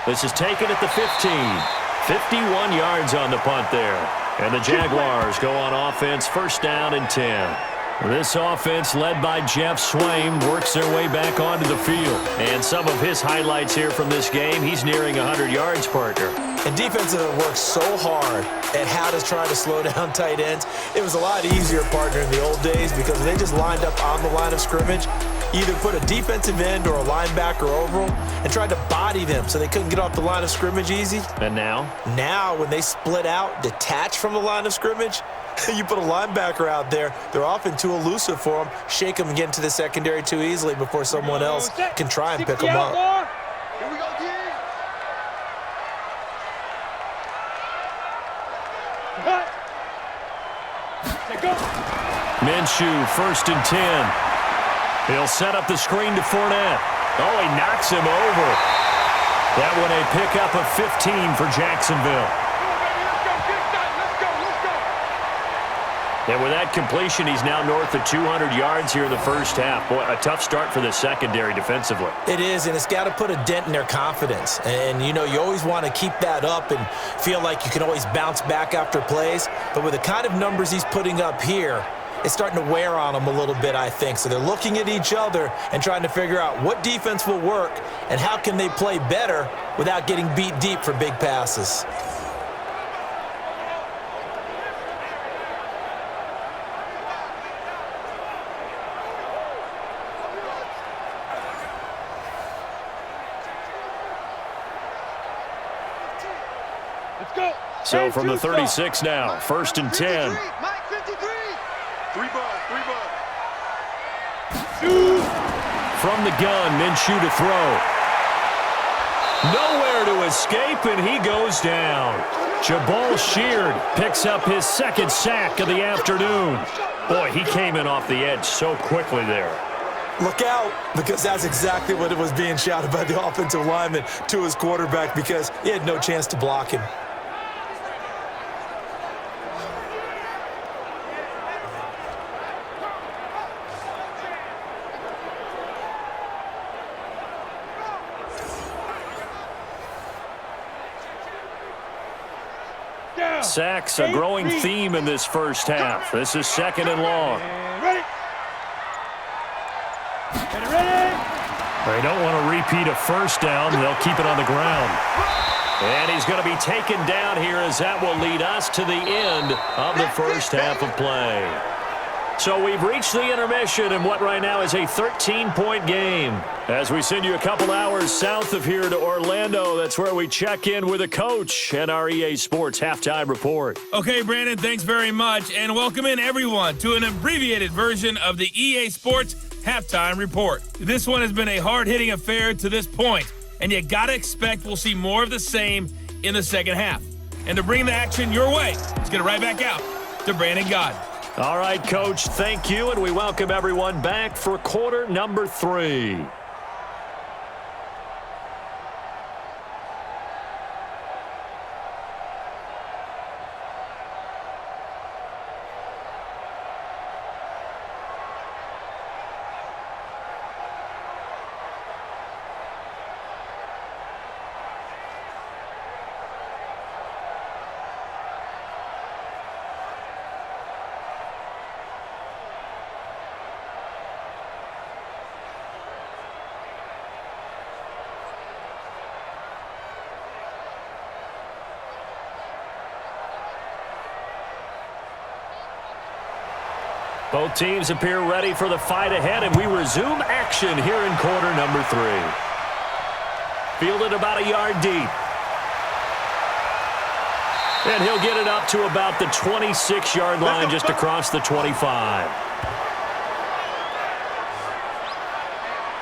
This is taken at the 15. 51 yards on the punt there. And the Jaguars go on offense, first down and 10. This offense, led by Jeff Swaim, works their way back onto the field. And some of his highlights here from this game, he's nearing 100 yards, partner. And defenses have worked so hard at how to try to slow down tight ends. It was a lot easier, partner, in the old days because when they just lined up on the line of scrimmage, either put a defensive end or a linebacker over them and tried to body them so they couldn't get off the line of scrimmage easy. And now? Now, when they split out, detach from the line of scrimmage, you put a linebacker out there, they're often too elusive for them. Shake them and get into the secondary too easily before someone else can try and pick them up. Here we go, D. Minshew, first and 10. He'll set up the screen to Fournette. Oh, he knocks him over. That one a pickup of 15 for Jacksonville. And with that completion, he's now north of 200 yards here in the first half. Boy, a tough start for the secondary defensively. It is, and it's got to put a dent in their confidence. And, you always want to keep that up and feel like you can always bounce back after plays. But with the kind of numbers he's putting up here, it's starting to wear on them a little bit, I think. So they're looking at each other and trying to figure out what defense will work and how can they play better without getting beat deep for big passes. So from the 36 now, first and 10. Mike 53. Three ball. From the gun, Minshew to throw. Nowhere to escape, and he goes down. Jabal Sheard picks up his second sack of the afternoon. Boy, he came in off the edge so quickly there. Look out, because that's exactly what it was being shouted by the offensive lineman to his quarterback because he had no chance to block him. Sacks, a growing theme in this first half. This is second and long. They don't want to repeat a first down. They'll keep it on the ground. And he's going to be taken down here as that will lead us to the end of the first half of play. So we've reached the intermission in what right now is a 13-point game. As we send you a couple hours south of here to Orlando, that's where we check in with a coach and our EA Sports Halftime Report. Okay, Brandon, thanks very much, and welcome in everyone to an abbreviated version of the EA Sports Halftime Report. This one has been a hard-hitting affair to this point, and you gotta expect we'll see more of the same in the second half. And to bring the action your way, let's get it right back out to Brandon Gaudin. All right, Coach, thank you, and we welcome everyone back for quarter number 3. Both teams appear ready for the fight ahead, and we resume action here in quarter number 3. Fielded about a yard deep. And he'll get it up to about the 26-yard line, just across the 25.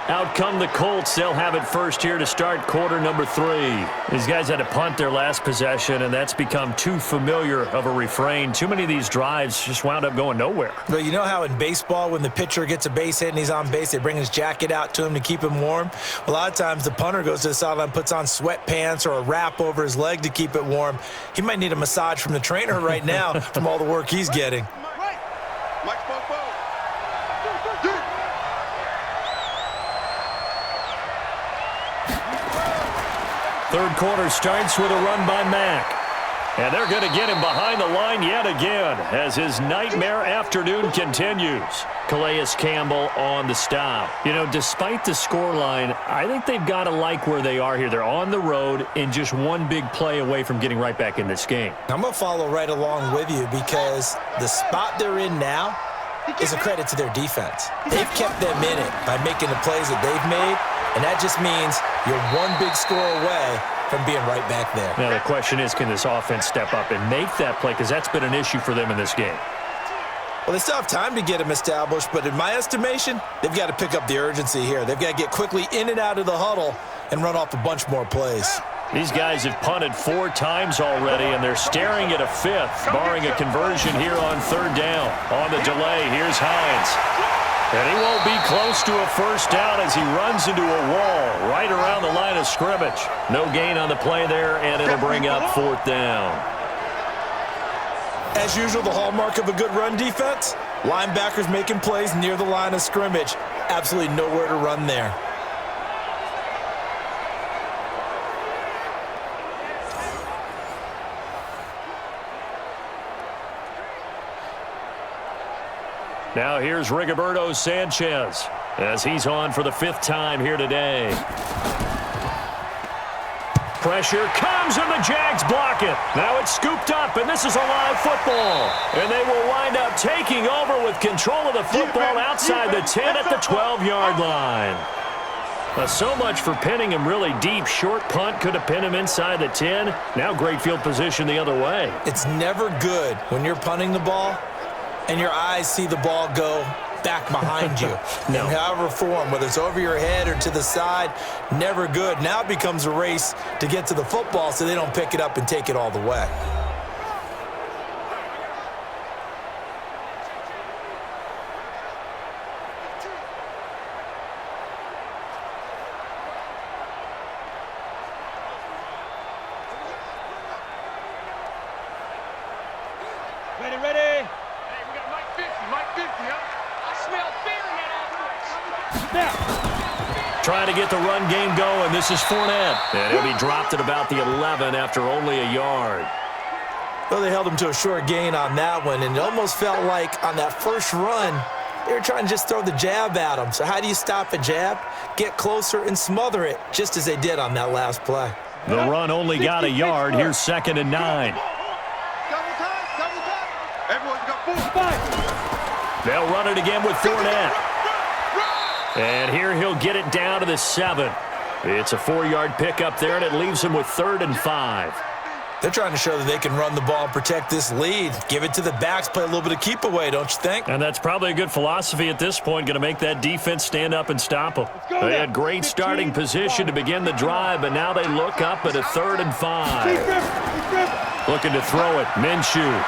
Out come the Colts. They'll have it first here to start quarter number 3. These guys had to punt their last possession, and that's become too familiar of a refrain. Too many of these drives just wound up going nowhere. But you know how in baseball, when the pitcher gets a base hit and he's on base, they bring his jacket out to him to keep him warm? A lot of times the punter goes to the sideline, puts on sweatpants or a wrap over his leg to keep it warm. He might need a massage from the trainer right now from all the work he's getting. Third quarter starts with a run by Mack. And they're going to get him behind the line yet again as his nightmare afternoon continues. Calais Campbell on the stop. You know, despite the scoreline, I think they've got to like where they are here. They're on the road and just one big play away from getting right back in this game. I'm going to follow right along with you because the spot they're in now is a credit to their defense. They've kept them in it by making the plays that they've made, and that just means you're one big score away from being right back there. Now, the question is, can this offense step up and make that play? Because that's been an issue for them in this game. Well, they still have time to get them established, but in my estimation, they've got to pick up the urgency here. They've got to get quickly in and out of the huddle and run off a bunch more plays. These guys have punted 4 times already, and they're staring at a 5th, barring a conversion here on 3rd down. On the delay, here's Hines. And he won't be close to a first down as he runs into a wall right around the line of scrimmage. No gain on the play there, and it'll bring up 4th down. As usual, the hallmark of a good run defense, linebackers making plays near the line of scrimmage. Absolutely nowhere to run there. Now here's Rigoberto Sanchez as he's on for the 5th time here today. Pressure comes, and the Jags block it. Now it's scooped up, and this is a live football. And they will wind up taking over with control of the football outside the 10 at the 12-yard line. So much for pinning him really deep. Short punt could have pinned him inside the 10. Now great field position the other way. It's never good when you're punting the ball and your eyes see the ball go back behind you. No. In however form, whether it's over your head or to the side, never good. Now it becomes a race to get to the football so they don't pick it up and take it all the way. Ready. Hey, we got Mike 50, huh? I smell fear in that offense. Trying to get the run game going. This is Fournette. And he'll be dropped at about the 11 after only a yard. Well, they held him to a short gain on that one, and it almost felt like on that first run, they were trying to just throw the jab at him. So how do you stop a jab? Get closer and smother it, just as they did on that last play. The run only got a yard. Here's 2nd and 9. Double time. Everyone's got 4. They'll run it again with Fournette. And here he'll get it down to the 7. It's a 4-yard pickup there, and it leaves him with 3rd and 5. They're trying to show that they can run the ball and protect this lead. Give it to the backs, play a little bit of keep away, don't you think? And that's probably a good philosophy at this point, going to make that defense stand up and stop them. They had great starting position to begin the drive, but now they look up at a 3rd and 5. Looking to throw it, Minshew.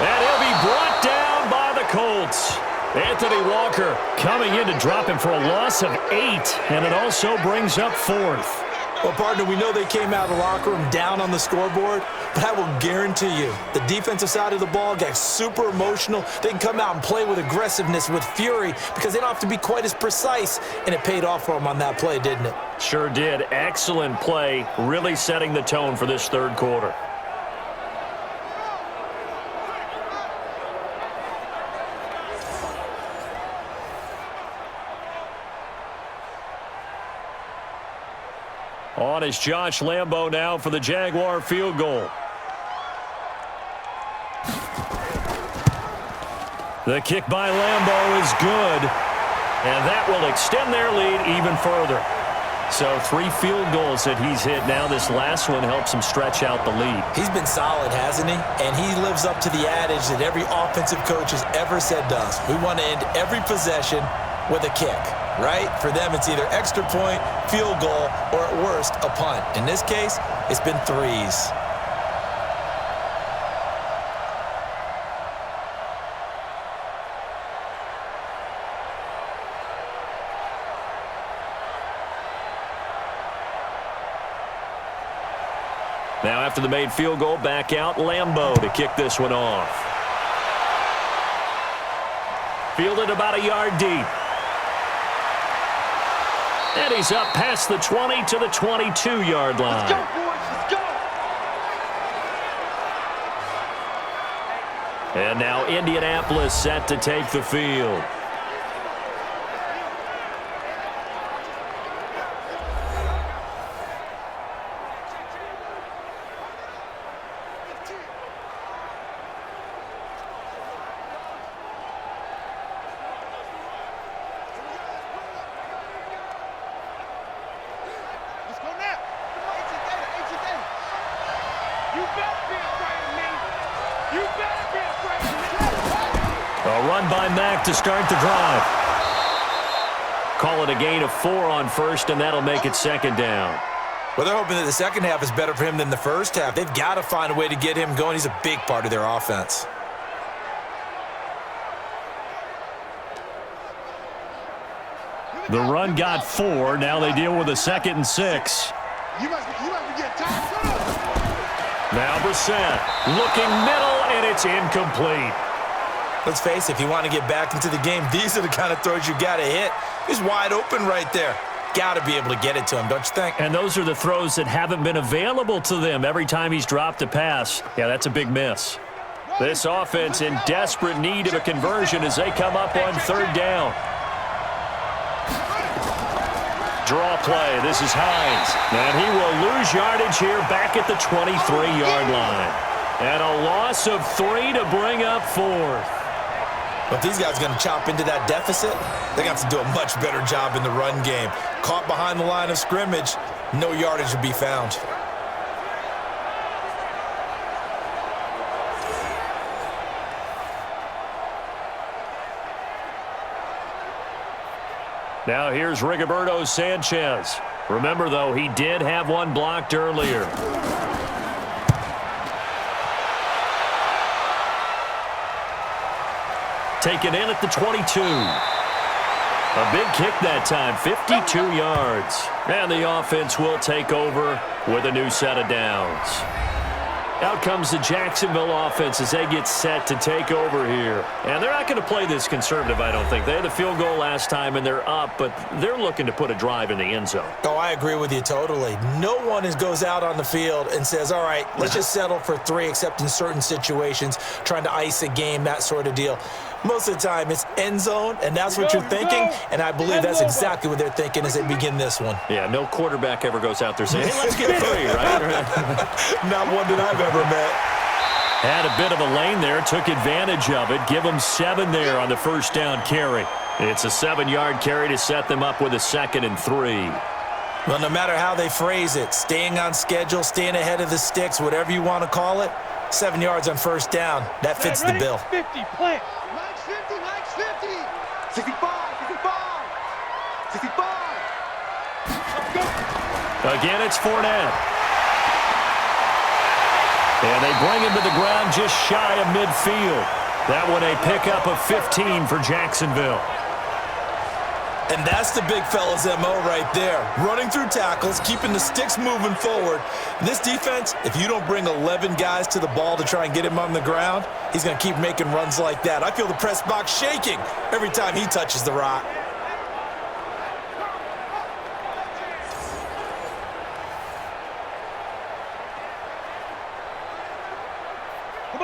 And he'll be brought down by the Colts. Anthony Walker coming in to drop him for a loss of 8, and it also brings up 4th. Well, partner, we know they came out of the locker room down on the scoreboard, but I will guarantee you the defensive side of the ball got super emotional. They can come out and play with aggressiveness, with fury, because they don't have to be quite as precise, and it paid off for them on that play, didn't it? Sure did. Excellent play, really setting the tone for this 3rd quarter. On is Josh Lambo now for the Jaguar field goal. The kick by Lambo is good, and that will extend their lead even further. So 3 field goals that he's hit now. This last one helps him stretch out the lead. He's been solid, hasn't he? And he lives up to the adage that every offensive coach has ever said to us. We want to end every possession with a kick, right? For them, it's either extra point, field goal, or at worst, a punt. In this case, it's been 3s. Now after the made field goal, back out Lambo to kick this one off. Fielded about a yard deep. And he's up past the 20 to the 22-yard line. Let's go, boys. Let's go. And now Indianapolis set to take the field. A run by Mack to start the drive. Call it a gain of 4 on first, and that'll make it second down. Well, they're hoping that the second half is better for him than the first half. They've got to find a way to get him going. He's a big part of their offense. The run got 4. Now they deal with a 2nd and 6. You must be getting tired. Now Brissett looking middle, and it's incomplete. Let's face it, if you want to get back into the game, these are the kind of throws you got to hit. He's wide open right there. Got to be able to get it to him, don't you think? And those are the throws that haven't been available to them every time he's dropped a pass. Yeah, that's a big miss. This offense in desperate need of a conversion as they come up on 3rd down. Draw play. This is Hines. And he will lose yardage here back at the 23-yard line. And a loss of 3 to bring up 4th. But if these guys are going to chop into that deficit, they got to do a much better job in the run game. Caught behind the line of scrimmage, no yardage to be found. Now here's Rigoberto Sanchez. Remember, though, he did have one blocked earlier. Taken in at the 22. A big kick that time, 52 yards. And the offense will take over with a new set of downs. Out comes the Jacksonville offense as they get set to take over here. And they're not going to play this conservative, I don't think. They had the field goal last time, and they're up, but they're looking to put a drive in the end zone. Oh, I agree with you totally. No one goes out on the field and says, all right, let's just settle for 3, except in certain situations, trying to ice a game, that sort of deal. Most of the time, it's end zone, and that's what you're thinking, and I believe that's exactly what they're thinking as they begin this one. Yeah, no quarterback ever goes out there saying, hey, let's get 3, right? Not one that I've ever met. Had a bit of a lane there, took advantage of it. Give them 7 there on the first down carry. It's a 7-yard carry to set them up with a 2nd and 3. Well, no matter how they phrase it, staying on schedule, staying ahead of the sticks, whatever you want to call it, 7 yards on first down, that fits the bill. 50, plant. 65, 65. Again, it's Fournette. And they bring him to the ground just shy of midfield. That one a pickup of 15 for Jacksonville. And that's the big fella's MO right there. Running through tackles, keeping the sticks moving forward. This defense, if you don't bring 11 guys to the ball to try and get him on the ground, he's going to keep making runs like that. I feel the press box shaking every time he touches the rock.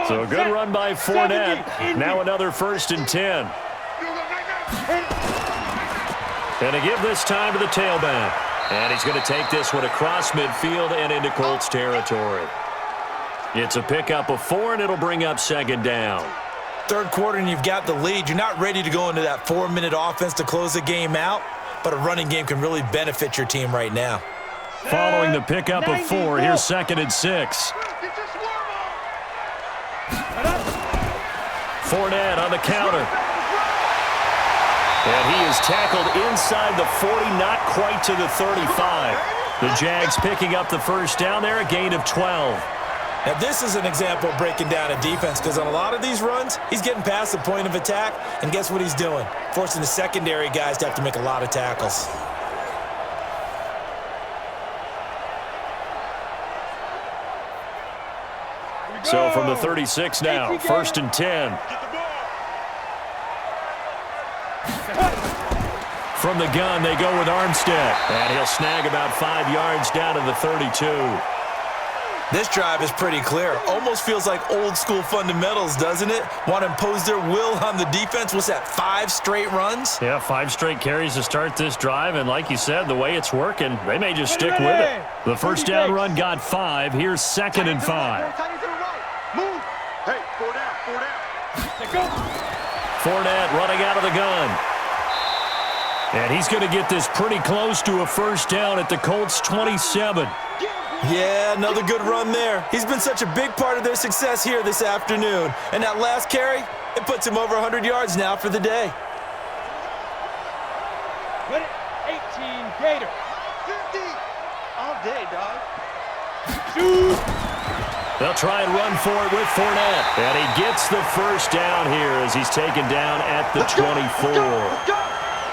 So a good run by Fournette. Now another 1st and 10. And a give this time to the tailback. And he's going to take this one across midfield and into Colts territory. It's a pickup of 4, and it'll bring up 2nd down. 3rd quarter, and you've got the lead. You're not ready to go into that 4-minute offense to close the game out, but a running game can really benefit your team right now. Following the pickup of 4, here's 2nd and 6. Fournette on the counter. And he is tackled inside the 40, not quite to the 35. The Jags picking up the first down there, a gain of 12. Now, this is an example of breaking down a defense, because on a lot of these runs, he's getting past the point of attack, and guess what he's doing? Forcing the secondary guys to have to make a lot of tackles. So from the 36 now, 1st and 10. From the gun, they go with Armstead. And he'll snag about 5 yards down to the 32. This drive is pretty clear. Almost feels like old school fundamentals, doesn't it? Want to impose their will on the defense. What's that, 5 straight runs? Yeah, 5 straight carries to start this drive. And like you said, the way it's working, they may just stick with it. The first down run got 5. Here's 2nd and 5. Move. Hey, 4 down, 4 down. Fournette running out of the gun. And he's going to get this pretty close to a first down at the Colts 27. Yeah, another good run there. He's been such a big part of their success here this afternoon. And that last carry, it puts him over 100 yards now for the day. 18 Gator. 50. All day, dog. Shoot. They'll try and run for it with Fournette. And he gets the first down here as he's taken down at the 24.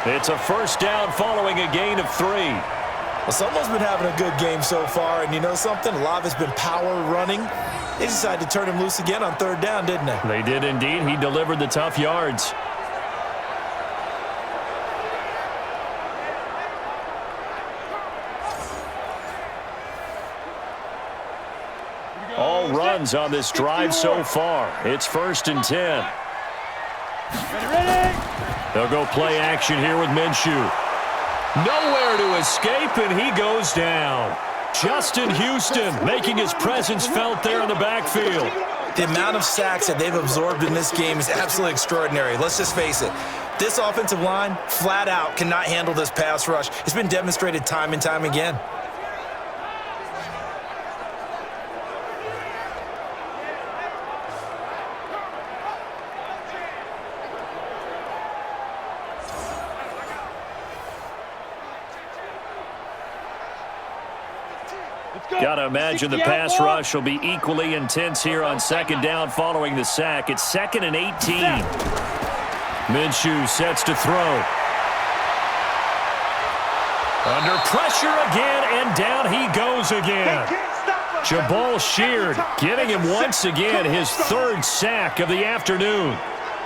It's a first down following a gain of 3. Well, someone's been having a good game so far, and you know something? A lot of it's been power running. They decided to turn him loose again on 3rd down, didn't they? They did indeed. He delivered the tough yards. All runs on this drive so far. It's 1st and 10. Ready. They'll go play action here with Minshew. Nowhere to escape, and he goes down. Justin Houston making his presence felt there in the backfield. The amount of sacks that they've absorbed in this game is absolutely extraordinary. Let's just face it. This offensive line, flat out, cannot handle this pass rush. It's been demonstrated time and time again. Got to imagine the pass rush will be equally intense here on 2nd down following the sack. It's 2nd and 18. Minshew sets to throw. Under pressure again, and down he goes again. Jabal Sheard getting him once again his 3rd sack of the afternoon.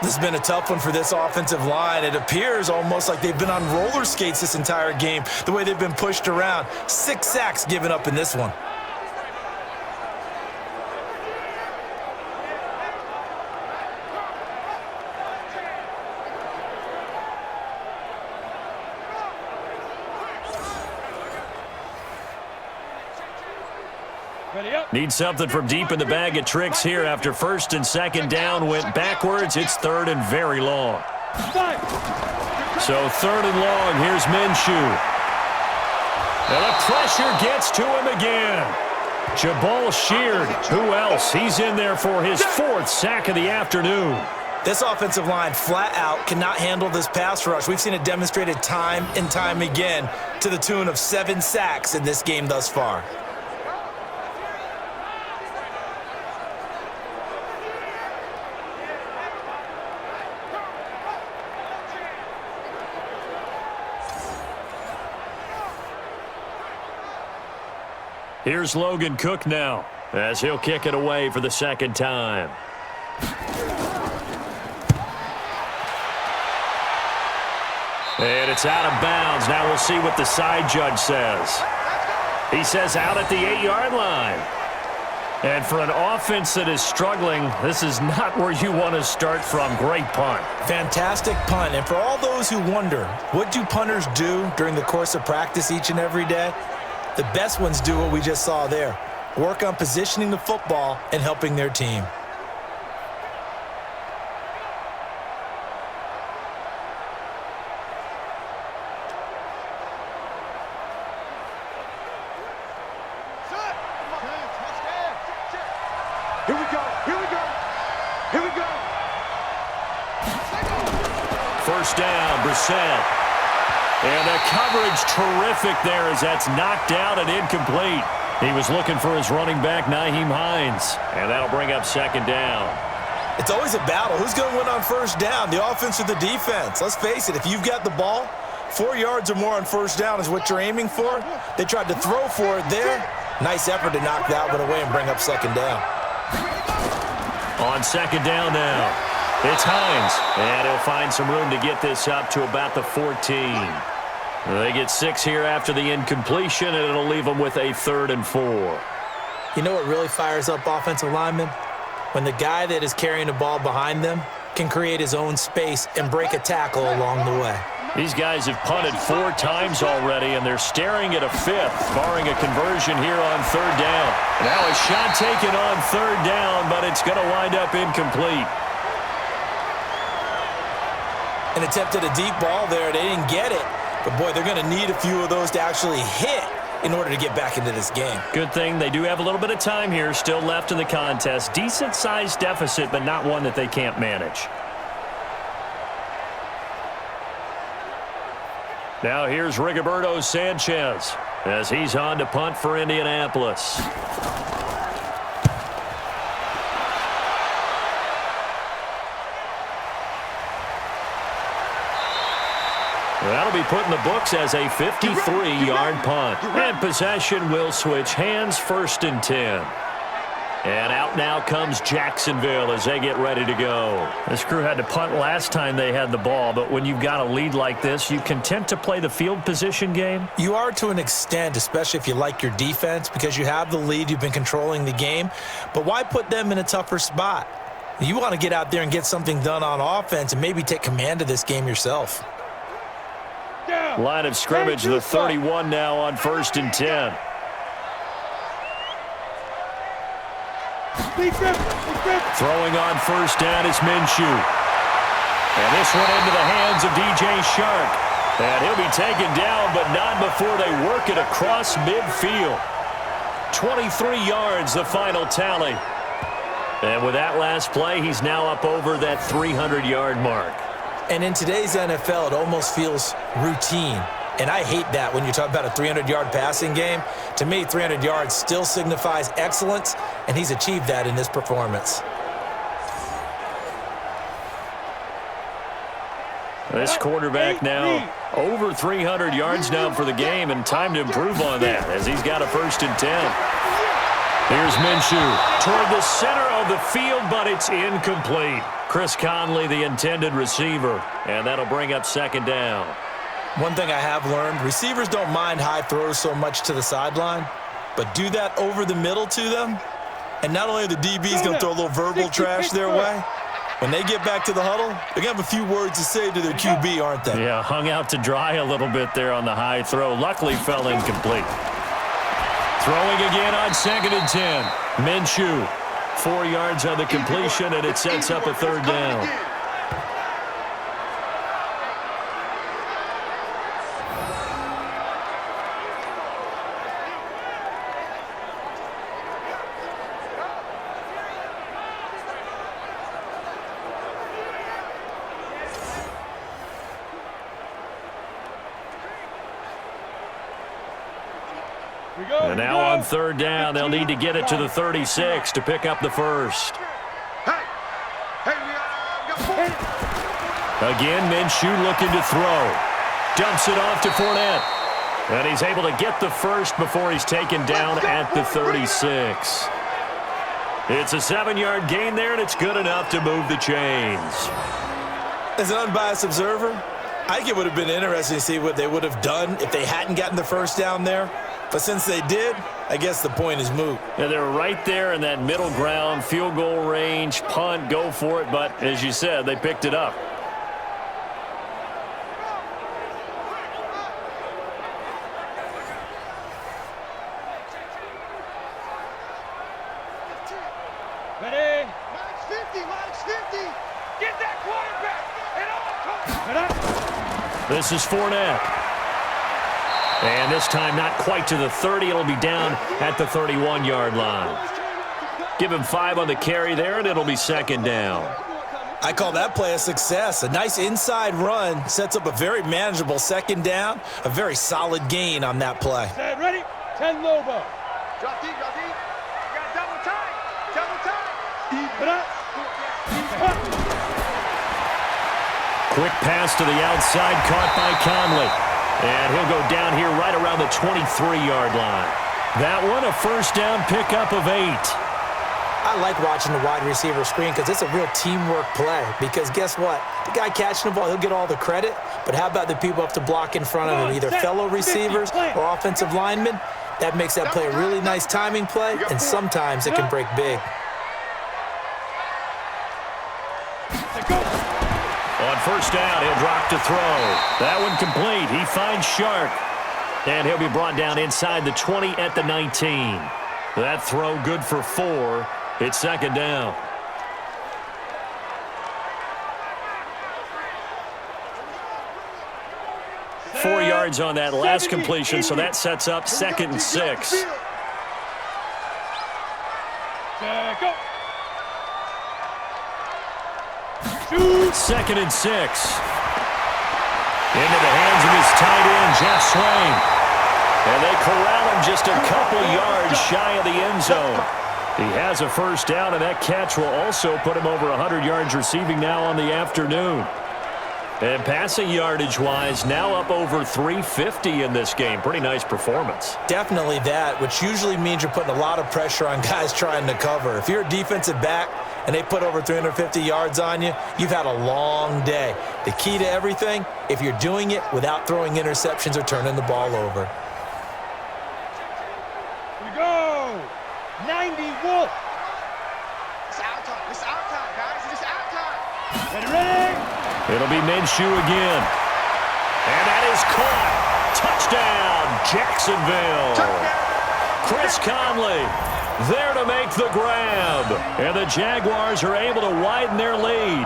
This has been a tough one for this offensive line. It appears almost like they've been on roller skates this entire game, the way they've been pushed around. 6 sacks given up in this one. Need something from deep in the bag of tricks here after 1st and 2nd down went backwards. It's 3rd and very long. So 3rd and long, here's Minshew. And the pressure gets to him again. Jabal Sheard, who else? He's in there for his 4th sack of the afternoon. This offensive line flat out cannot handle this pass rush. We've seen it demonstrated time and time again to the tune of 7 sacks in this game thus far. Here's Logan Cook now as he'll kick it away for the 2nd time. And it's out of bounds. Now we'll see what the side judge says. He says out at the 8-yard line. And for an offense that is struggling, this is not where you want to start from. Great punt. Fantastic punt. And for all those who wonder, what do punters do during the course of practice each and every day? The best ones do what we just saw there. Work on positioning the football and helping their team. Here we go. Here we go. Here we go. 1st down, Brissett. And the coverage terrific there as that's knocked out and incomplete. He was looking for his running back, Nyheim Hines. And that'll bring up 2nd down. It's always a battle. Who's going to win on 1st down, the offense or the defense? Let's face it, if you've got the ball, 4 yards or more on 1st down is what you're aiming for. They tried to throw for it there. Nice effort to knock that one away and bring up 2nd down. On 2nd down now, it's Hines. And he'll find some room to get this up to about the 14. They get 6 here after the incompletion, and it'll leave them with a 3rd and 4. You know what really fires up offensive linemen? When the guy that is carrying the ball behind them can create his own space and break a tackle along the way. These guys have punted 4 times already, and they're staring at a 5th, barring a conversion here on 3rd down. Now a shot taken on 3rd down, but it's going to wind up incomplete. An attempt at a deep ball there. They didn't get it. But, boy, they're going to need a few of those to actually hit in order to get back into this game. Good thing they do have a little bit of time here still left in the contest. Decent-sized deficit, but not one that they can't manage. Now here's Rigoberto Sanchez as he's on to punt for Indianapolis. That'll be put in the books as a 53-yard punt. And possession will switch hands, 1st and 10. And out now comes Jacksonville as they get ready to go. This crew had to punt last time they had the ball, but when you've got a lead like this, you content to play the field position game? You are to an extent, especially if you like your defense, because you have the lead, you've been controlling the game. But why put them in a tougher spot? You want to get out there and get something done on offense and maybe take command of this game yourself. Line of scrimmage, the 31 now on 1st and 10. Throwing on 1st down is Minshew. And this one into the hands of DJ Shark. And he'll be taken down, but not before they work it across midfield. 23 yards, the final tally. And with that last play, he's now up over that 300-yard mark. And in today's NFL, it almost feels routine. And I hate that when you talk about a 300-yard passing game. To me, 300 yards still signifies excellence, and he's achieved that in this performance. This quarterback now over 300 yards now for the game, and time to improve on that as he's got a 1st and 10. Here's Minshew toward the center of the field, but it's incomplete. Chris Conley, the intended receiver, and that'll bring up 2nd down. One thing I have learned, receivers don't mind high throws so much to the sideline, but do that over the middle to them, and not only are the DBs going to throw a little verbal trash their way, when they get back to the huddle, they're going to have a few words to say to their QB, aren't they? Yeah, hung out to dry a little bit there on the high throw. Luckily fell incomplete. Throwing again on 2nd and 10. Minshew, 4 yards on the completion, and it sets up a 3rd down. And now on 3rd down, they'll need to get it to the 36 to pick up the 1st. Again, Minshew looking to throw. Dumps it off to Fournette. And he's able to get the 1st before he's taken down at the 36. It's a 7-yard gain there, and it's good enough to move the chains. As an unbiased observer, I think it would have been interesting to see what they would have done if they hadn't gotten the 1st down there. But since they did, I guess the point is moot. Yeah, they're right there in that middle ground, field goal range, punt, go for it. But as you said, they picked it up. Ready? Max 50, Max 50. Get that quarterback. And This is Fournette. And this time not quite to the 30. It'll be down at the 31-yard line. Give him 5 on the carry there, and it'll be 2nd down. I call that play a success. A nice inside run sets up a very manageable 2nd down. A very solid gain on that play. ready? 10 Lobo. Drop deep, drop deep. You got double time. Double time. Put up. Quick pass to the outside, caught by Conley. And he'll go down here right around the 23-yard line. That one, a 1st down pickup of 8. I like watching the wide receiver screen because it's a real teamwork play. Because guess what? The guy catching the ball, he'll get all the credit. But how about the people up to block in front of him, either fellow receivers or offensive linemen? That makes that play a really nice timing play, and sometimes it can break big. On first down, he'll drop to throw. That one complete. He finds Shark. And he'll be brought down inside the 20 at the 19. That throw good for 4. It's second down. Four yards on that last completion, so that sets up 2nd and 6. Second and 6. Into the hands of his tight end, Jeff Swain. And they corral him just a couple yards shy of the end zone. He has a first down, and that catch will also put him over 100 yards receiving now on the afternoon. And passing yardage-wise, now up over 350 in this game. Pretty nice performance. Definitely that, which usually means you're putting a lot of pressure on guys trying to cover. If you're a defensive back and they put over 350 yards on you, you've had a long day. The key to everything, if you're doing it without throwing interceptions or turning the ball over. Here we go! 90 Wolf! It's our time. It's our time, guys. It's our time. Ready, ready! It'll be Minshew again. And that is caught. Touchdown, Jacksonville. Chris Conley there to make the grab. And the Jaguars are able to widen their lead.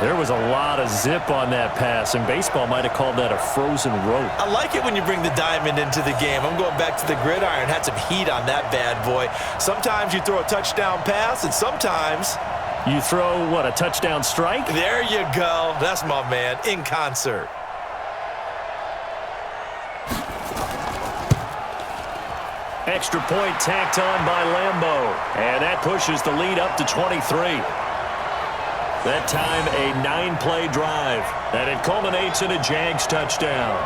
There was a lot of zip on that pass, and baseball might have called that a frozen rope. I like it when you bring the diamond into the game. I'm going back to the gridiron. Had some heat on that bad boy. Sometimes you throw a touchdown pass, and sometimes you throw, what, a touchdown strike? There you go. That's my man, in concert. Extra point tacked on by Lambeau. And that pushes the lead up to 23. That time a 9-play drive. And it culminates in a Jags touchdown.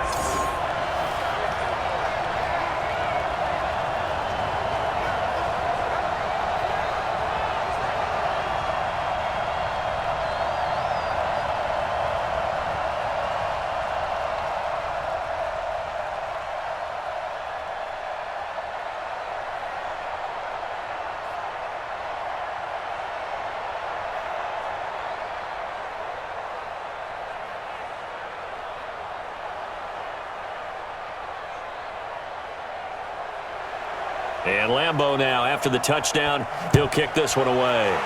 And Lambeau now, after the touchdown, he'll kick this one away.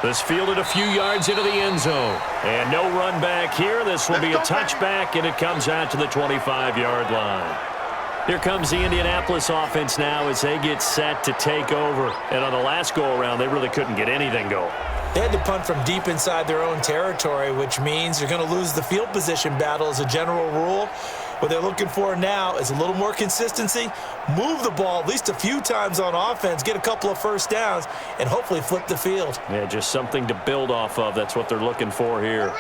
This fielded a few yards into the end zone. And no run back here. This will be a touchback, and it comes out to the 25-yard line. Here comes the Indianapolis offense now as they get set to take over. And on the last go-around, they really couldn't get anything going. They had to punt from deep inside their own territory, which means you're going to lose the field position battle as a general rule. What they're looking for now is a little more consistency, move the ball at least a few times on offense, get a couple of first downs, and hopefully flip the field. Yeah, just something to build off of. That's what they're looking for here.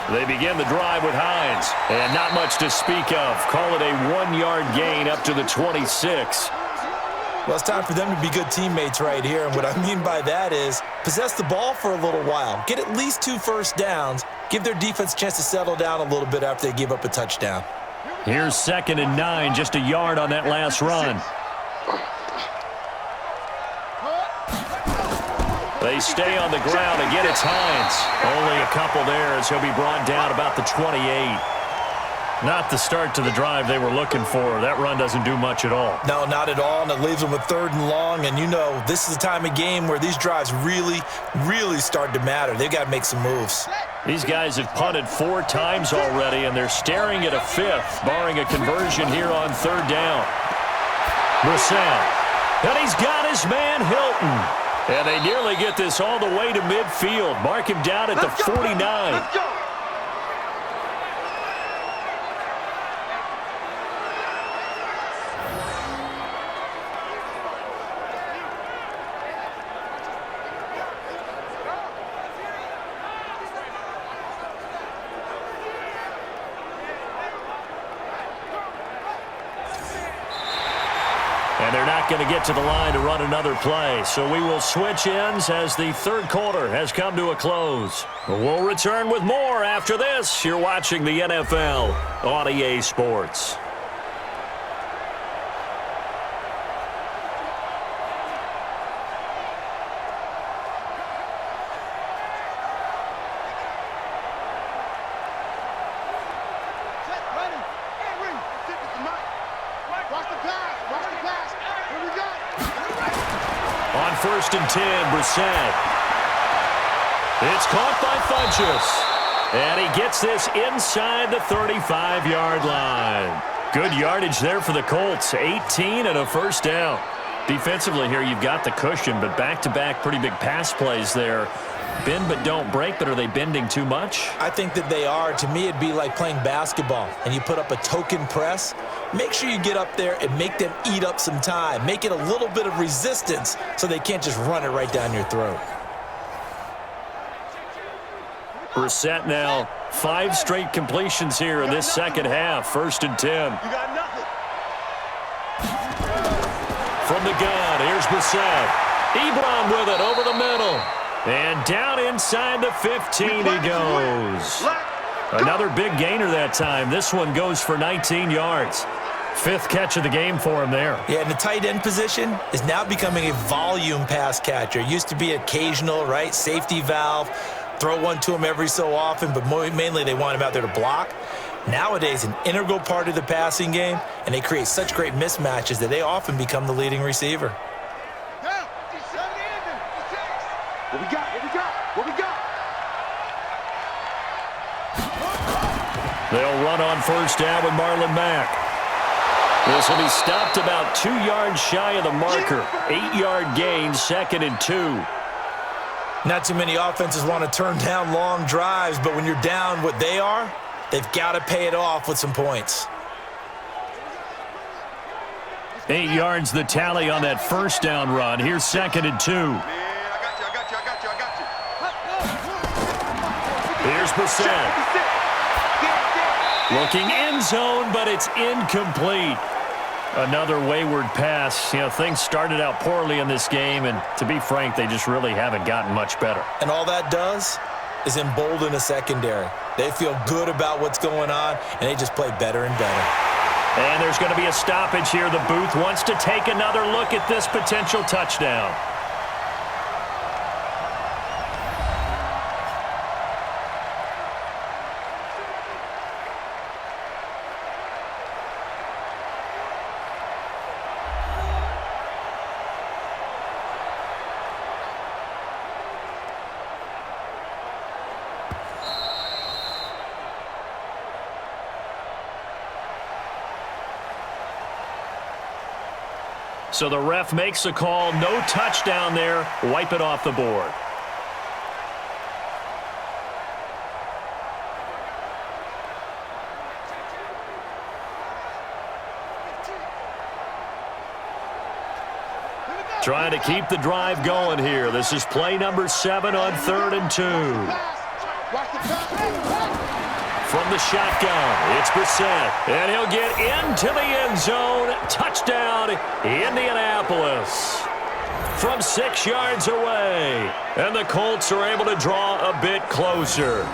They begin the drive with Hines, and not much to speak of. Call it a 1-yard gain up to the 26. Well, it's time for them to be good teammates right here, and what I mean by that is possess the ball for a little while, get at least 2 first downs, give their defense a chance to settle down a little bit after they give up a touchdown. Here's 2nd and 9, just a yard on that last run. They stay on the ground. Again, it's Hines. Only a couple there as he'll be brought down about the 28. Not the start to the drive they were looking for. That run doesn't do much at all. No, not at all, and it leaves them with 3rd and long. And you know, this is the time of game where these drives really, really start to matter. They've got to make some moves. These guys have punted 4 times already, and they're staring at a 5th, barring a conversion here on 3rd down. Brissett, and he's got his man Hilton. And they nearly get this all the way to midfield. Mark him down at the 49. Let's go. And they're not going to get to the line to run another play. So we will switch ends as the third quarter has come to a close. We'll return with more after this. You're watching the NFL on EA Sports. On 1st and 10, Brissett. It's caught by Funchess. And he gets this inside the 35-yard line. Good yardage there for the Colts. 18 and a first down. Defensively here, you've got the cushion, but back-to-back pretty big pass plays there. Bend but don't break, but are they bending too much? I think that they are. To me, it'd be like playing basketball, and you put up a token press. Make sure you get up there and make them eat up some time. Make it a little bit of resistance so they can't just run it right down your throat. Brissett now 5 straight completions here in this second half. 1st and 10. You got nothing. From the gun, here's Brissett. Ebron with it over the middle. And down inside the 15 he goes. Another big gainer that time. This one goes for 19 yards. 5th catch of the game for him there. Yeah, and the tight end position is now becoming a volume pass catcher. It used to be occasional, right? Safety valve. Throw one to him every so often, but mainly they want him out there to block. Nowadays, an integral part of the passing game, and they create such great mismatches that they often become the leading receiver. What we got? What we got? What we got? They'll run on 1st down with Marlon Mack. This will be stopped about 2 yards shy of the marker. 8-yard gain, 2nd and 2. Not too many offenses want to turn down long drives, but when you're down what they are, they've got to pay it off with some points. 8 yards the tally on that 1st down run. Here's 2nd and 2. Here's Brissett. Looking end zone, but it's incomplete. Another wayward pass. You know, things started out poorly in this game, and to be frank, they just really haven't gotten much better. And all that does is embolden a secondary. They feel good about what's going on, and they just play better and better. And there's going to be a stoppage here. The booth wants to take another look at this potential touchdown. So the ref makes a call. No touchdown there. Wipe it off the board. Trying to keep the drive going here. This is play number 7 on 3rd and 2. From the shotgun, it's Brissett, and he'll get into the end zone. Touchdown, Indianapolis. From 6 yards away, and the Colts are able to draw a bit closer.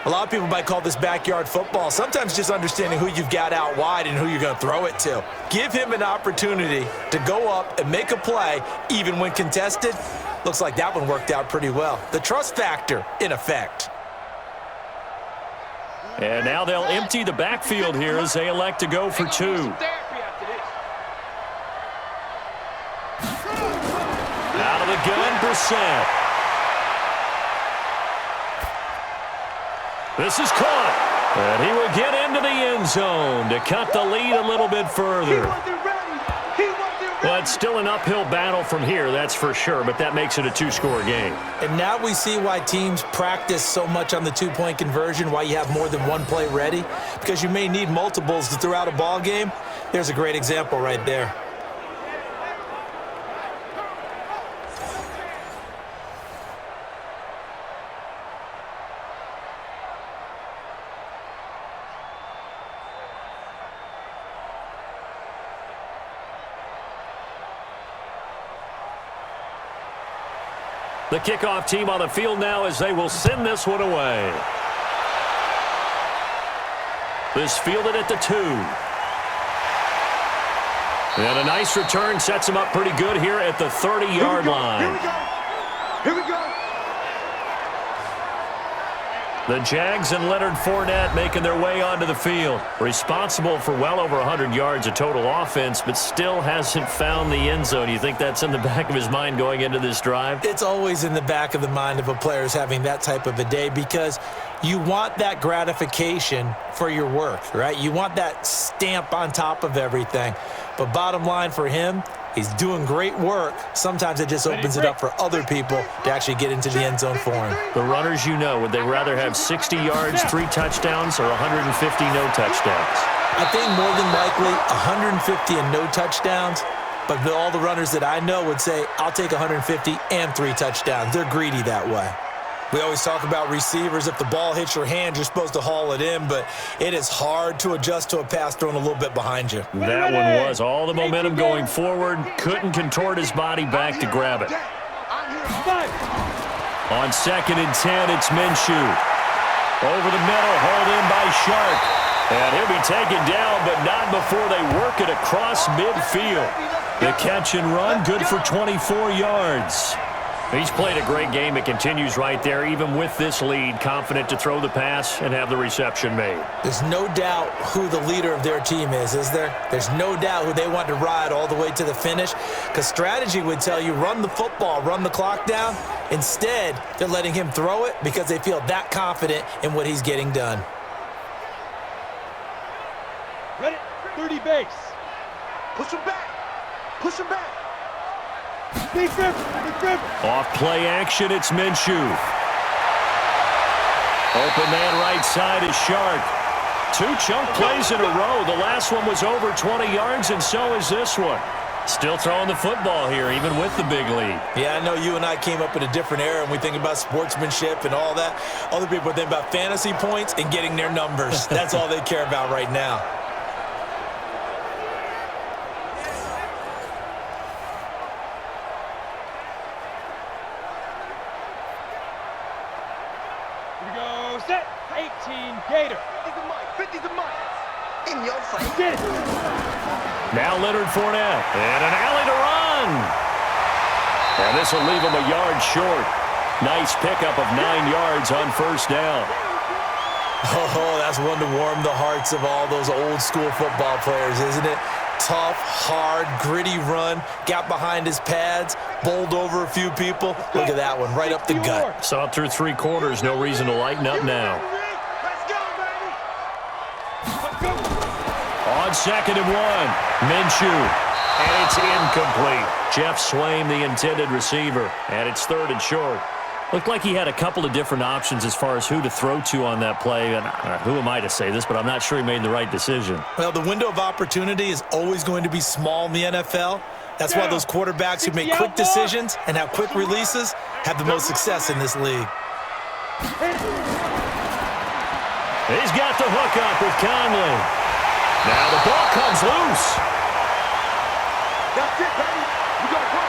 A lot of people might call this backyard football. Sometimes just understanding who you've got out wide and who you're going to throw it to. Give him an opportunity to go up and make a play, even when contested. Looks like that one worked out pretty well. The trust factor in effect. And now they'll empty the backfield here as they elect to go for 2. Out of the gun, Brissett. This is caught. And he will get into the end zone to cut the lead a little bit further. Well, it's still an uphill battle from here, that's for sure, but that makes it a 2-score game. And now we see why teams practice so much on the 2-point conversion, why you have more than one play ready, because you may need multiples to throw out a ball game. There's a great example right there. The kickoff team on the field now as they will send this one away. This fielded at the 2. And a nice return sets him up pretty good here at the 30-yard line. Here we go. Here we go. The Jags and Leonard Fournette making their way onto the field. Responsible for well over 100 yards of total offense, but still hasn't found the end zone. You think that's in the back of his mind going into this drive? It's always in the back of the mind of a player who's having that type of a day because you want that gratification for your work, right? You want that stamp on top of everything. But bottom line for him, he's doing great work. Sometimes it just opens it up for other people to actually get into the end zone for him. The runners, you know, would they rather have 60 yards, 3 touchdowns, or 150 no touchdowns? I think more than likely 150 and no touchdowns. But all the runners that I know would say, I'll take 150 and 3 touchdowns. They're greedy that way. We always talk about receivers. If the ball hits your hand, you're supposed to haul it in, but it is hard to adjust to a pass thrown a little bit behind you. That one was all the momentum going forward. Couldn't contort his body back to grab it. On 2nd and 10, it's Minshew. Over the middle, hauled in by Shark. And he'll be taken down, but not before they work it across midfield. The catch and run, good for 24 yards. He's played a great game. It continues right there, even with this lead, confident to throw the pass and have the reception made. There's no doubt who the leader of their team is there? There's no doubt who they want to ride all the way to the finish, because strategy would tell you run the football, run the clock down. Instead, they're letting him throw it because they feel that confident in what he's getting done. Ready, 30 base. Push him back. Push him back. Off play action, it's Minshew. Open man right side is Shark. 2 chunk plays in a row. The last one was over 20 yards, and so is this one. Still throwing the football here, even with the big lead. Yeah, I know you and I came up in a different era, and we think about sportsmanship and all that. Other people think about fantasy points and getting their numbers. That's all they care about right now. Set, 18, Gator. 50's a mile. In your face. Get it. Now Leonard Fournette, and an alley to run. And this will leave him a yard short. Nice pickup of 9 yards on 1st down. Oh, that's one to warm the hearts of all those old school football players, isn't it? Tough, hard, gritty run, got behind his pads, bowled over a few people. Look at that one, right up the gut. Saw it through 3 quarters, no reason to lighten up now. Let's go, baby. On 2nd and 1, Minshew. And it's incomplete. Jeff Swaim, the intended receiver. And it's 3rd and short. Looked like he had a couple of different options as far as who to throw to on that play. And who am I to say this, but I'm not sure he made the right decision. Well, the window of opportunity is always going to be small in the NFL. That's why those quarterbacks who make quick decisions and have quick releases have the most success in this league. He's got the hook up with Conley. Now the ball comes loose. That's it, baby. We got to go.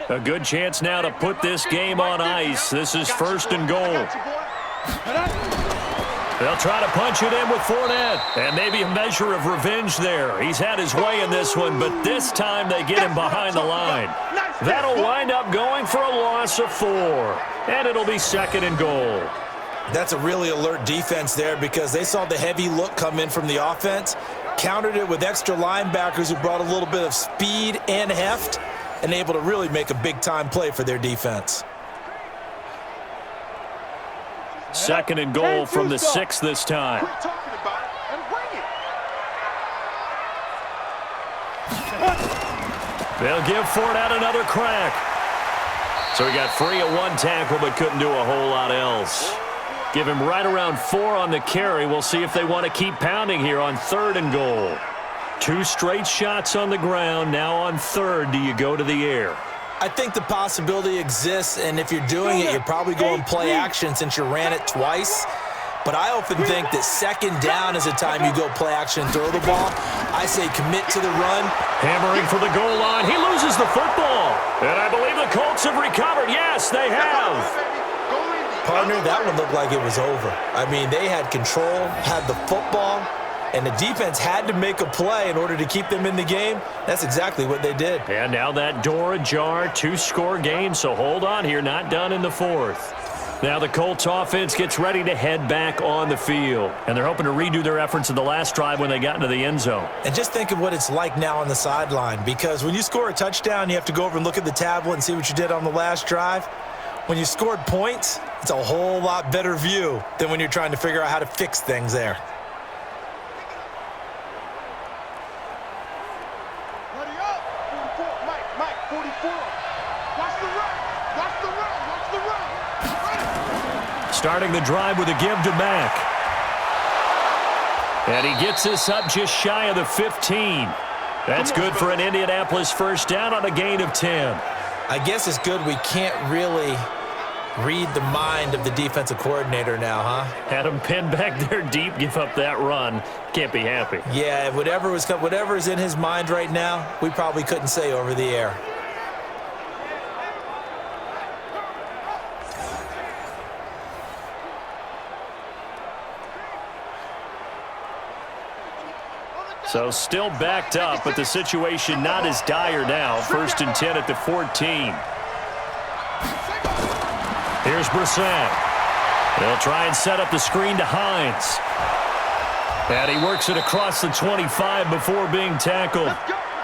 A good chance now to put this game on ice. This is 1st and goal. They'll try to punch it in with Fournette. And maybe a measure of revenge there. He's had his way in this one, but this time they get him behind the line. That'll wind up going for a loss of 4. And it'll be 2nd and goal. That's a really alert defense there because they saw the heavy look come in from the offense, countered it with extra linebackers who brought a little bit of speed and heft, and able to really make a big-time play for their defense. 2nd and goal from the 6 this time. Quit talking about it and bring it. They'll give Fournette another crack. So he got free at one tackle but couldn't do a whole lot else. Give him right around 4 on the carry. We'll see if they want to keep pounding here on 3rd and goal. 2 straight shots on the ground. Now on 3rd, do you go to the air? I think the possibility exists, and if you're doing it, you're probably going play action since you ran it twice. But I often think that 2nd down is the time you go play action and throw the ball. I say commit to the run. Hammering for the goal line. He loses the football. And I believe the Colts have recovered. Yes, they have. Partner, that one looked like it was over. I mean, they had control, had the football, and the defense had to make a play in order to keep them in the game. That's exactly what they did. And now that door ajar, 2-score game, so hold on here, not done in the 4th. Now the Colts offense gets ready to head back on the field. And they're hoping to redo their efforts in the last drive when they got into the end zone. And just think of what it's like now on the sideline, because when you score a touchdown, you have to go over and look at the tablet and see what you did on the last drive. When you scored points, it's a whole lot better view than when you're trying to figure out how to fix things there. Ready up. 44. Mike, 44. Watch the run. Watch the run. Watch the run. Starting the drive with a give to Mack. And he gets this up just shy of the 15. That's good for an Indianapolis first down on a gain of 10. I guess it's good we can't really read the mind of the defensive coordinator now, huh? Had him pinned back there deep, give up that run. Can't be happy. Yeah, whatever is in his mind right now, we probably couldn't say over the air. So still backed up, but the situation not as dire now. 1st and 10 at the 14. Here's Brissett. They'll try and set up the screen to Hines. And he works it across the 25 before being tackled.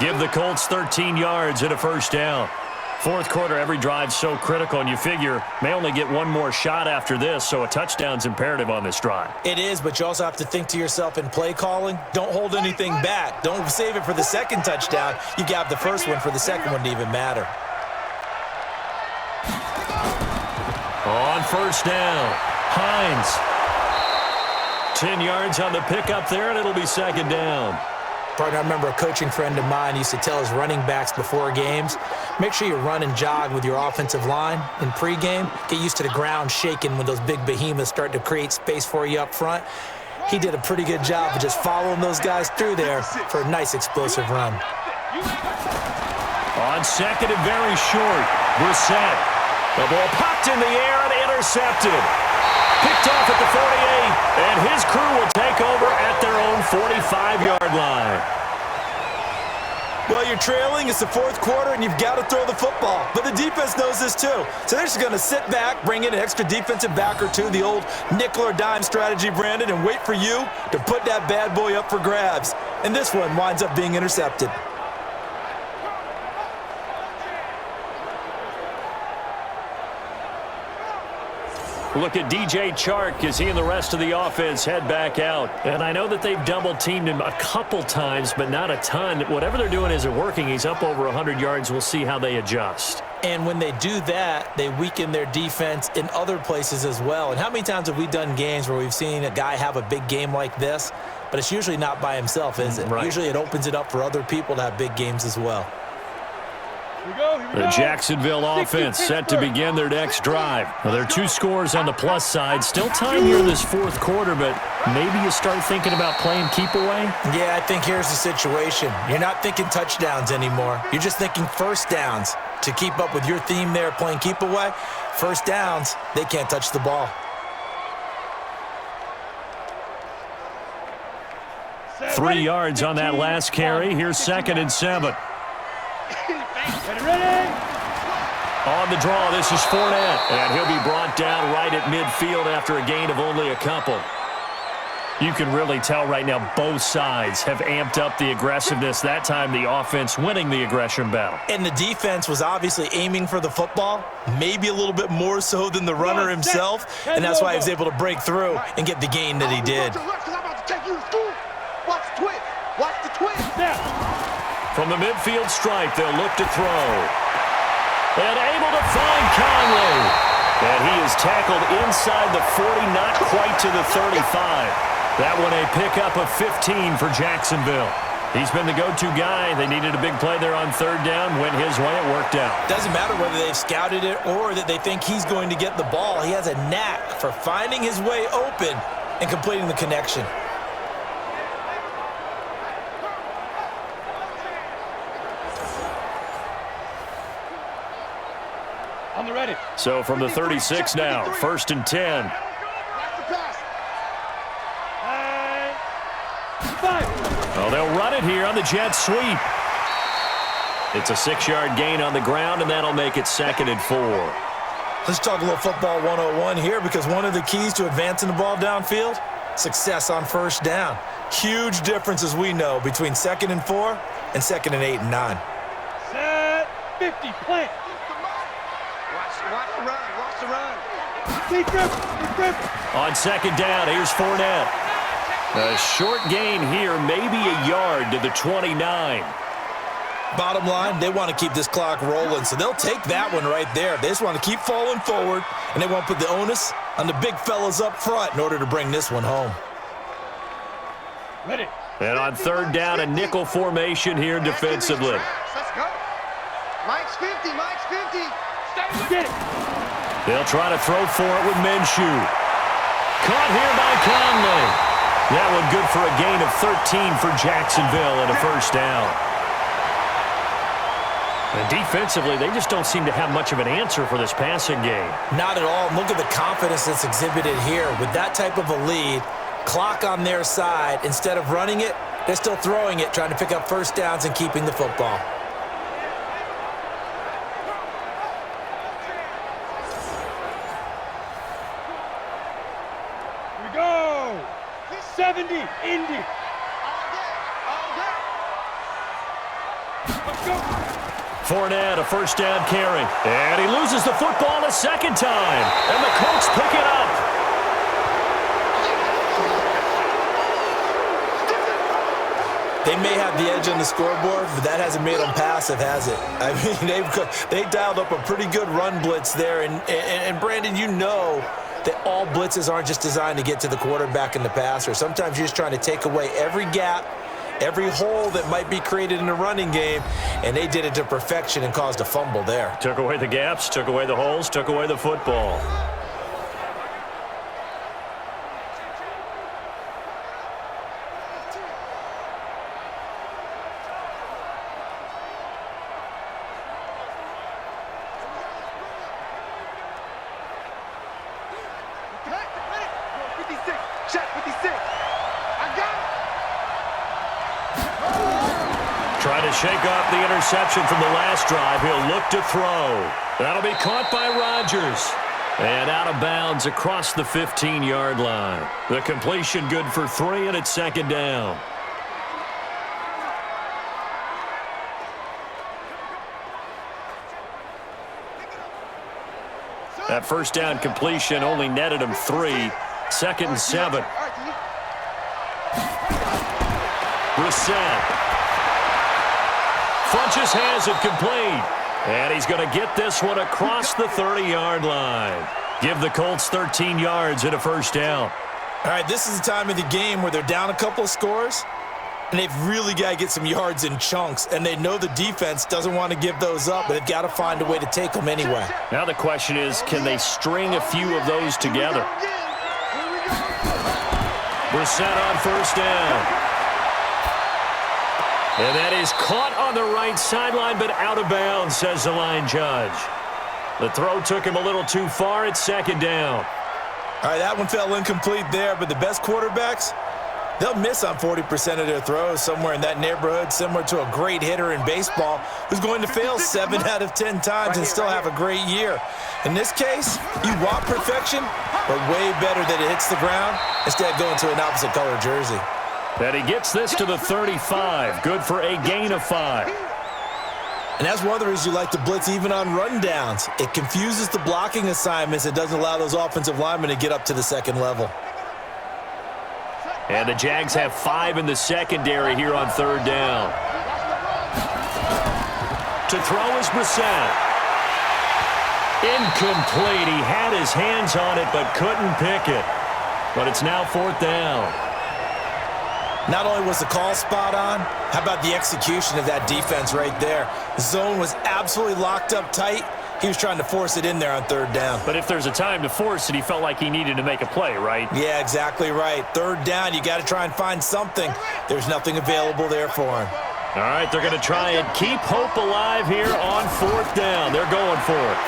Give the Colts 13 yards and a first down. 4th quarter, every drive so critical, and you figure may only get one more shot after this, so a touchdown's imperative on this drive. It is, but you also have to think to yourself in play calling, don't hold anything back. Don't save it for the 2nd touchdown. You got the 1st one for the 2nd one to even matter. On 1st down, Hines. 10 yards on the pickup there, and it'll be 2nd down. Partner, I remember a coaching friend of mine used to tell his running backs before games, make sure you run and jog with your offensive line in pregame. Get used to the ground shaking when those big behemoths start to create space for you up front. He did a pretty good job of just following those guys through there for a nice explosive run. On 2nd and very short, Brissett. The ball popped in the air and intercepted. Picked off at the 48, and his crew will take over at their own 45-yard line. Well, you're trailing. It's the 4th quarter, and you've got to throw the football. But the defense knows this, too. So they're just going to sit back, bring in an extra defensive back or two, the old nickel or dime strategy, Brandon, and wait for you to put that bad boy up for grabs. And this one winds up being intercepted. Look at DJ Chark as he and the rest of the offense head back out. And I know that they've double-teamed him a couple times, but not a ton. Whatever they're doing isn't working. He's up over 100 yards. We'll see how they adjust. And when they do that, they weaken their defense in other places as well. And how many times have we done games where we've seen a guy have a big game like this, but it's usually not by himself, is it? Right. Usually it opens it up for other people to have big games as well. The Jacksonville offense set to begin their next drive. Well, there are 2 scores on the plus side. Still time here in this 4th quarter, but maybe you start thinking about playing keep away? Yeah, I think here's the situation. You're not thinking touchdowns anymore. You're just thinking first downs. To keep up with your theme there, playing keep away, first downs, they can't touch the ball. 3 yards on that last carry. Here's 2nd and 7. Ready? On the draw, this is Fournette. And he'll be brought down right at midfield after a gain of only a couple. You can really tell right now both sides have amped up the aggressiveness. That time the offense winning the aggression battle. And the defense was obviously aiming for the football, maybe a little bit more so than the runner himself. And that's why he was able to break through and get the gain that he did. Watch the twist. Watch the twist. From the midfield stripe, they'll look to throw. And able to find Conley. And he is tackled inside the 40, not quite to the 35. That one a pickup of 15 for Jacksonville. He's been the go-to guy. They needed a big play there on third down. Went his way. It worked out. Doesn't matter whether they've scouted it or that they think he's going to get the ball. He has a knack for finding his way open and completing the connection. On the ready. So from the 36 now, 1st and 10. Well, they'll run it here on the jet sweep. It's a 6-yard gain on the ground, and that'll make it 2nd and 4. Let's talk a little football 101 here, because one of the keys to advancing the ball downfield, success on first down. Huge difference, as we know, between 2nd and 4 and 2nd and 8 and 9. Set 50, plant. Watch the run. Watch the run. Deep grip. On 2nd down, here's Fournette. A short gain here, maybe a yard to the 29. Bottom line, they want to keep this clock rolling, so they'll take that one right there. They just want to keep falling forward, and they want to put the onus on the big fellas up front in order to bring this one home. Ready. And on 3rd down, a nickel formation here defensively. Let's go. Mike's 50. Get it. They'll try to throw for it with Minshew. Caught here by Conley. That one good for a gain of 13 for Jacksonville and a 1st down. And defensively, they just don't seem to have much of an answer for this passing game. Not at all. Look at the confidence that's exhibited here. With that type of a lead, clock on their side, instead of running it, they're still throwing it, trying to pick up 1st downs and keeping the football. Here we go. 70, Indy. Let's go. Fournette, a 1st down carry. And he loses the football a 2nd time. And the Colts pick it up. They may have the edge on the scoreboard, but that hasn't made them passive, has it? I mean, they dialed up a pretty good run blitz there. And Brandon, you know that all blitzes aren't just designed to get to the quarterback and the passer. Sometimes you're just trying to take away every gap, every hole that might be created in the running game, and they did it to perfection and caused a fumble there. Took away the gaps, took away the holes, took away the football. Trying to shake off the interception from the last drive. He'll look to throw. That'll be caught by Rodgers. And out of bounds across the 15-yard line. The completion good for 3, and it's 2nd down. That 1st down completion only netted him 3. 2nd and 7. Brissett. Funches has it complete. And he's going to get this one across the 30-yard line. Give the Colts 13 yards and a 1st down. All right, this is the time of the game where they're down a couple of scores, and they've really got to get some yards in chunks, and they know the defense doesn't want to give those up, but they've got to find a way to take them anyway. Now the question is, can they string a few of those together? Brissett on 1st down. And that is caught on the right sideline, but out of bounds, says the line judge. The throw took him a little too far. It's 2nd down. All right, that one fell incomplete there, but the best quarterbacks, they'll miss on 40% of their throws, somewhere in that neighborhood, similar to a great hitter in baseball who's going to fail 7 out of 10 times and still have a great year. In this case, you want perfection, but way better that it hits the ground instead of going to an opposite color jersey. And he gets this to the 35. Good for a gain of 5. And that's one of the reasons you like to blitz even on rundowns. It confuses the blocking assignments. It doesn't allow those offensive linemen to get up to the 2nd level. And the Jags have 5 in the secondary here on 3rd down. To throw is Brissett. Incomplete. He had his hands on it but couldn't pick it. But it's now 4th down. Not only was the call spot on, how about the execution of that defense right there? The zone was absolutely locked up tight. He was trying to force it in there on 3rd down. But if there's a time to force it, he felt like he needed to make a play, right? Yeah, exactly right. 3rd down, you got to try and find something. There's nothing available there for him. All right, they're going to try and keep hope alive here on 4th down. They're going for it.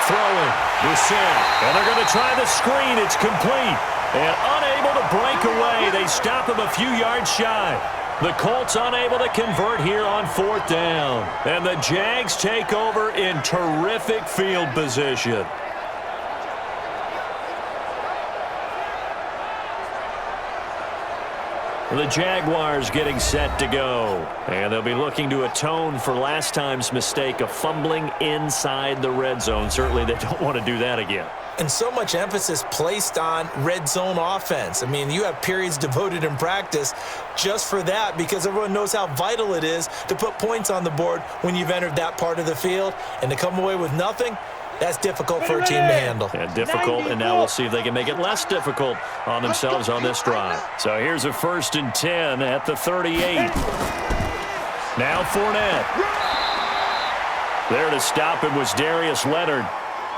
Throwing, Brissett, and they're going to try the screen. It's complete. And unable to break away. They stop him a few yards shy. The Colts unable to convert here on 4th down. And the Jags take over in terrific field position. The Jaguars getting set to go. And they'll be looking to atone for last time's mistake of fumbling inside the red zone. Certainly they don't want to do that again. And so much emphasis placed on red zone offense. I mean, you have periods devoted in practice just for that because everyone knows how vital it is to put points on the board when you've entered that part of the field. And to come away with nothing, that's difficult for a team to handle. Yeah, difficult, and now we'll see if they can make it less difficult on themselves on this drive. So here's a 1st and 10 at the 38. Now Fournette. There to stop him was Darius Leonard.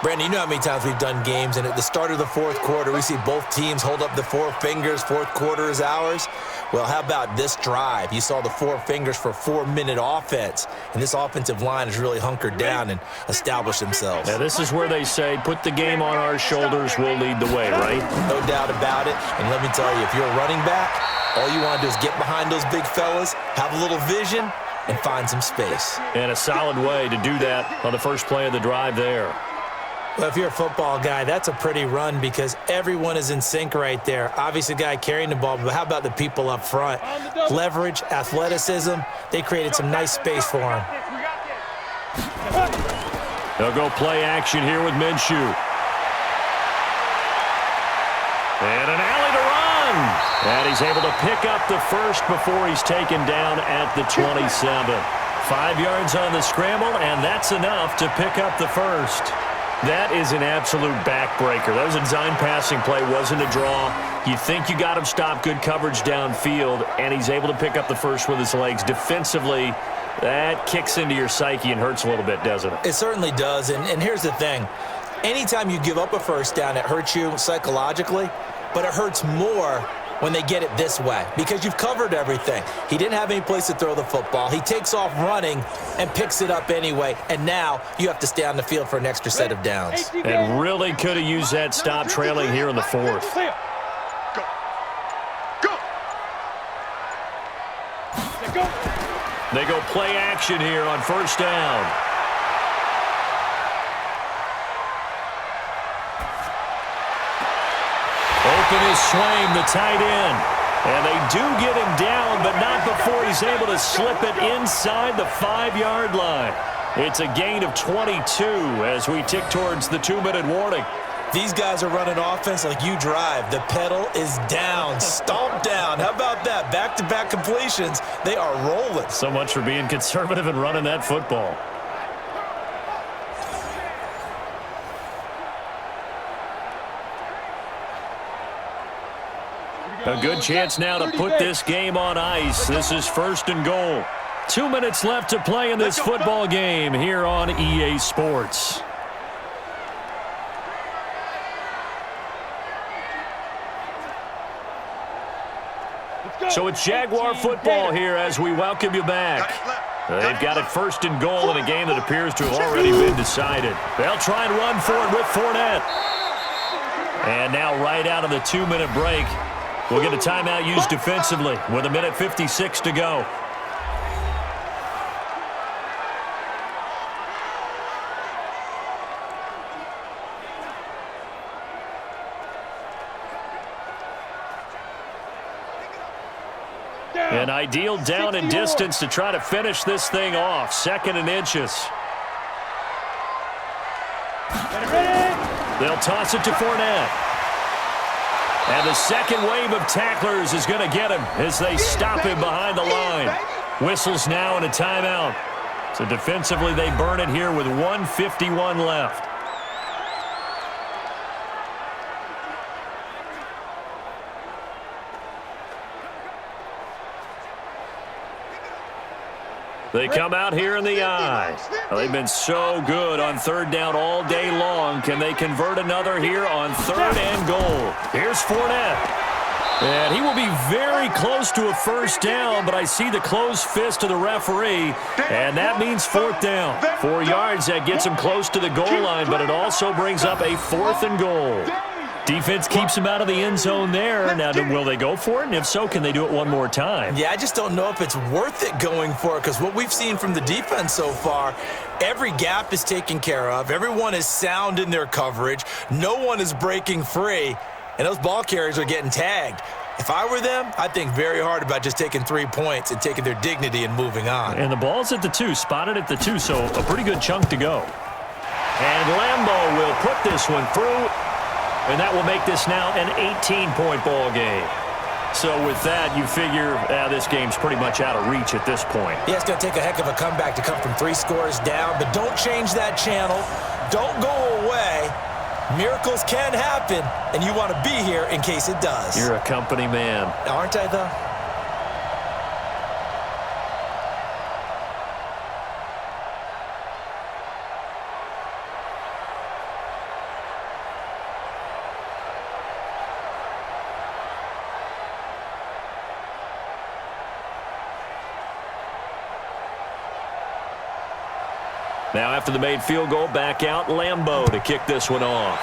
Brandon, you know how many times we've done games, and at the start of the 4th quarter, we see both teams hold up the 4 fingers, 4th quarter is ours. Well, how about this drive? You saw the 4 fingers for 4-minute offense, and this offensive line has really hunkered down and established themselves. Now, this is where they say, put the game on our shoulders, we'll lead the way, right? No doubt about it, and let me tell you, if you're a running back, all you want to do is get behind those big fellas, have a little vision, and find some space. And a solid way to do that on the first play of the drive there. Well, if you're a football guy, that's a pretty run because everyone is in sync right there. Obviously, the guy carrying the ball, but how about the people up front? Leverage, athleticism, they created some nice space for him. They'll go play action here with Minshew. And an alley to run. And he's able to pick up the first before he's taken down at the 27. 5 yards on the scramble, and that's enough to pick up the first. That is an absolute backbreaker. That was a design passing play, wasn't a draw. You think you got him stopped, good coverage downfield, and he's able to pick up the first with his legs. Defensively, that kicks into your psyche and hurts a little bit, doesn't it? It certainly does, and here's the thing. Anytime you give up a first down, it hurts you psychologically, but it hurts more when they get it this way because you've covered everything. He didn't have any place to throw the football. He takes off running and picks it up anyway, and now you have to stay on the field for an extra set of downs. And really could have used that stop trailing here in the 4th. They go play action here on 1st down. Open is Swaim, the tight end. And they do get him down, but not before he's able to slip it inside the 5-yard line. It's a gain of 22 as we tick towards the 2-minute warning. These guys are running offense like you drive. The pedal is down, stomp down. How about that? Back-to-back completions. They are rolling. So much for being conservative and running that football. A good chance now to put this game on ice. This is 1st and goal. 2 minutes left to play in this football game here on EA Sports. So it's Jaguar football here as we welcome you back. They've got it 1st and goal in a game that appears to have already been decided. They'll try and run for it with Fournette. And now right out of the 2-minute break, we'll get a timeout used defensively with 1:56 to go. An ideal down and distance to try to finish this thing off. 2nd and inches. They'll toss it to Fournette. And the second wave of tacklers is going to get him as they stop him behind the line. Whistles now and a timeout. So defensively, they burn it here with 1:51 left. They come out here in the eye. Well, they've been so good on third down all day long. Can they convert another here on third and goal? Here's Fournette. And he will be very close to a first down, but I see the closed fist of the referee, and that means fourth down. 4 yards, that gets him close to the goal line, but it also brings up a 4th and goal. Defense keeps him out of the end zone there. Now, will they go for it? And if so, can they do it one more time? Yeah, I just don't know if it's worth it going for it, because what we've seen from the defense so far, every gap is taken care of. Everyone is sound in their coverage. No one is breaking free, and those ball carriers are getting tagged. If I were them, I'd think very hard about just taking 3 points and taking their dignity and moving on. And the ball's at the 2, spotted at the 2, so a pretty good chunk to go. And Lambeau will put this one through. And that will make this now an 18-point ball game. So with that, you figure this game's pretty much out of reach at this point. Yeah, it's going to take a heck of a comeback to come from 3 scores down, but don't change that channel. Don't go away. Miracles can happen, and you want to be here in case it does. You're a company man. Aren't I, though? Now after the made field goal, back out Lambeau to kick this one off.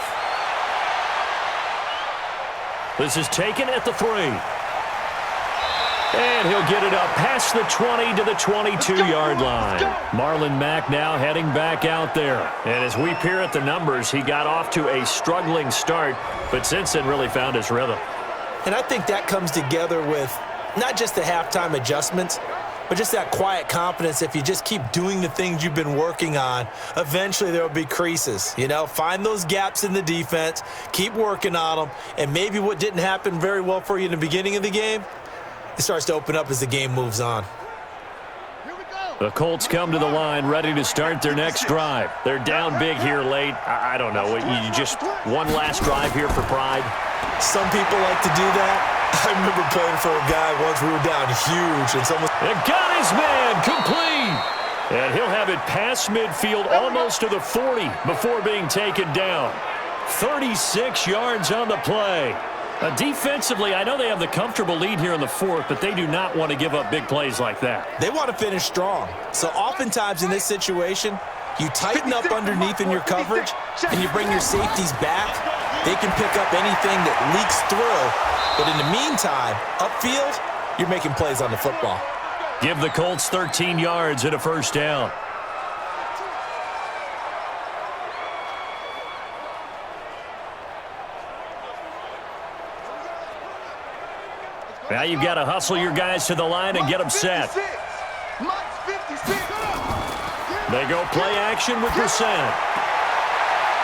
This is taken at the 3. And he'll get it up past the 20 to the 22-yard line. Marlon Mack now heading back out there. And as we peer at the numbers, he got off to a struggling start, but since then really found his rhythm. And I think that comes together with not just the halftime adjustments, but just that quiet confidence. If you just keep doing the things you've been working on, eventually there will be creases. You know, find those gaps in the defense, keep working on them, and maybe what didn't happen very well for you in the beginning of the game, it starts to open up as the game moves on. The Colts come to the line ready to start their next drive. They're down big here late. I don't know. You just one last drive here for pride? Some people like to do that. I remember playing for a guy once. We were down huge, and someone... It got his man complete. And he'll have it past midfield almost to the 40 before being taken down. 36 yards on the play. Defensively, I know they have the comfortable lead here in the 4th, but they do not want to give up big plays like that. They want to finish strong. So oftentimes in this situation, you tighten up underneath in your coverage, and you bring your safeties back. They can pick up anything that leaks through. But in the meantime, upfield, you're making plays on the football. Give the Colts 13 yards and a first down. Now you've got to hustle your guys to the line and get them set. They go play action with Brissett.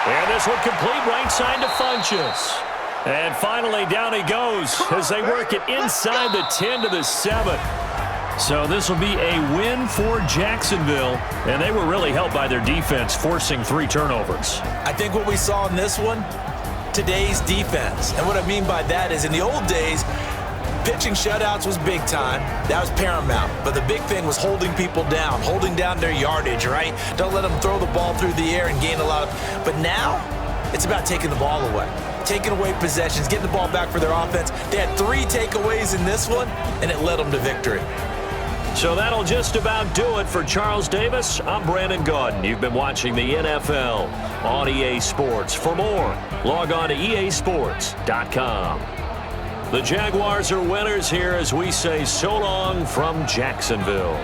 And this one complete right side to Funchess. And finally down he goes as they work it inside the 10 to the 7. So this will be a win for Jacksonville, and they were really helped by their defense, forcing 3 turnovers. I think what we saw in this one, today's defense. And what I mean by that is in the old days, pitching shutouts was big time. That was paramount. But the big thing was holding people down, holding down their yardage, right? Don't let them throw the ball through the air and gain a lot of... But now, it's about taking the ball away. Taking away possessions, getting the ball back for their offense. They had 3 takeaways in this one, and it led them to victory. So that'll just about do it for Charles Davis. I'm Brandon Gaudin. You've been watching the NFL on EA Sports. For more, log on to easports.com. The Jaguars are winners here as we say so long from Jacksonville.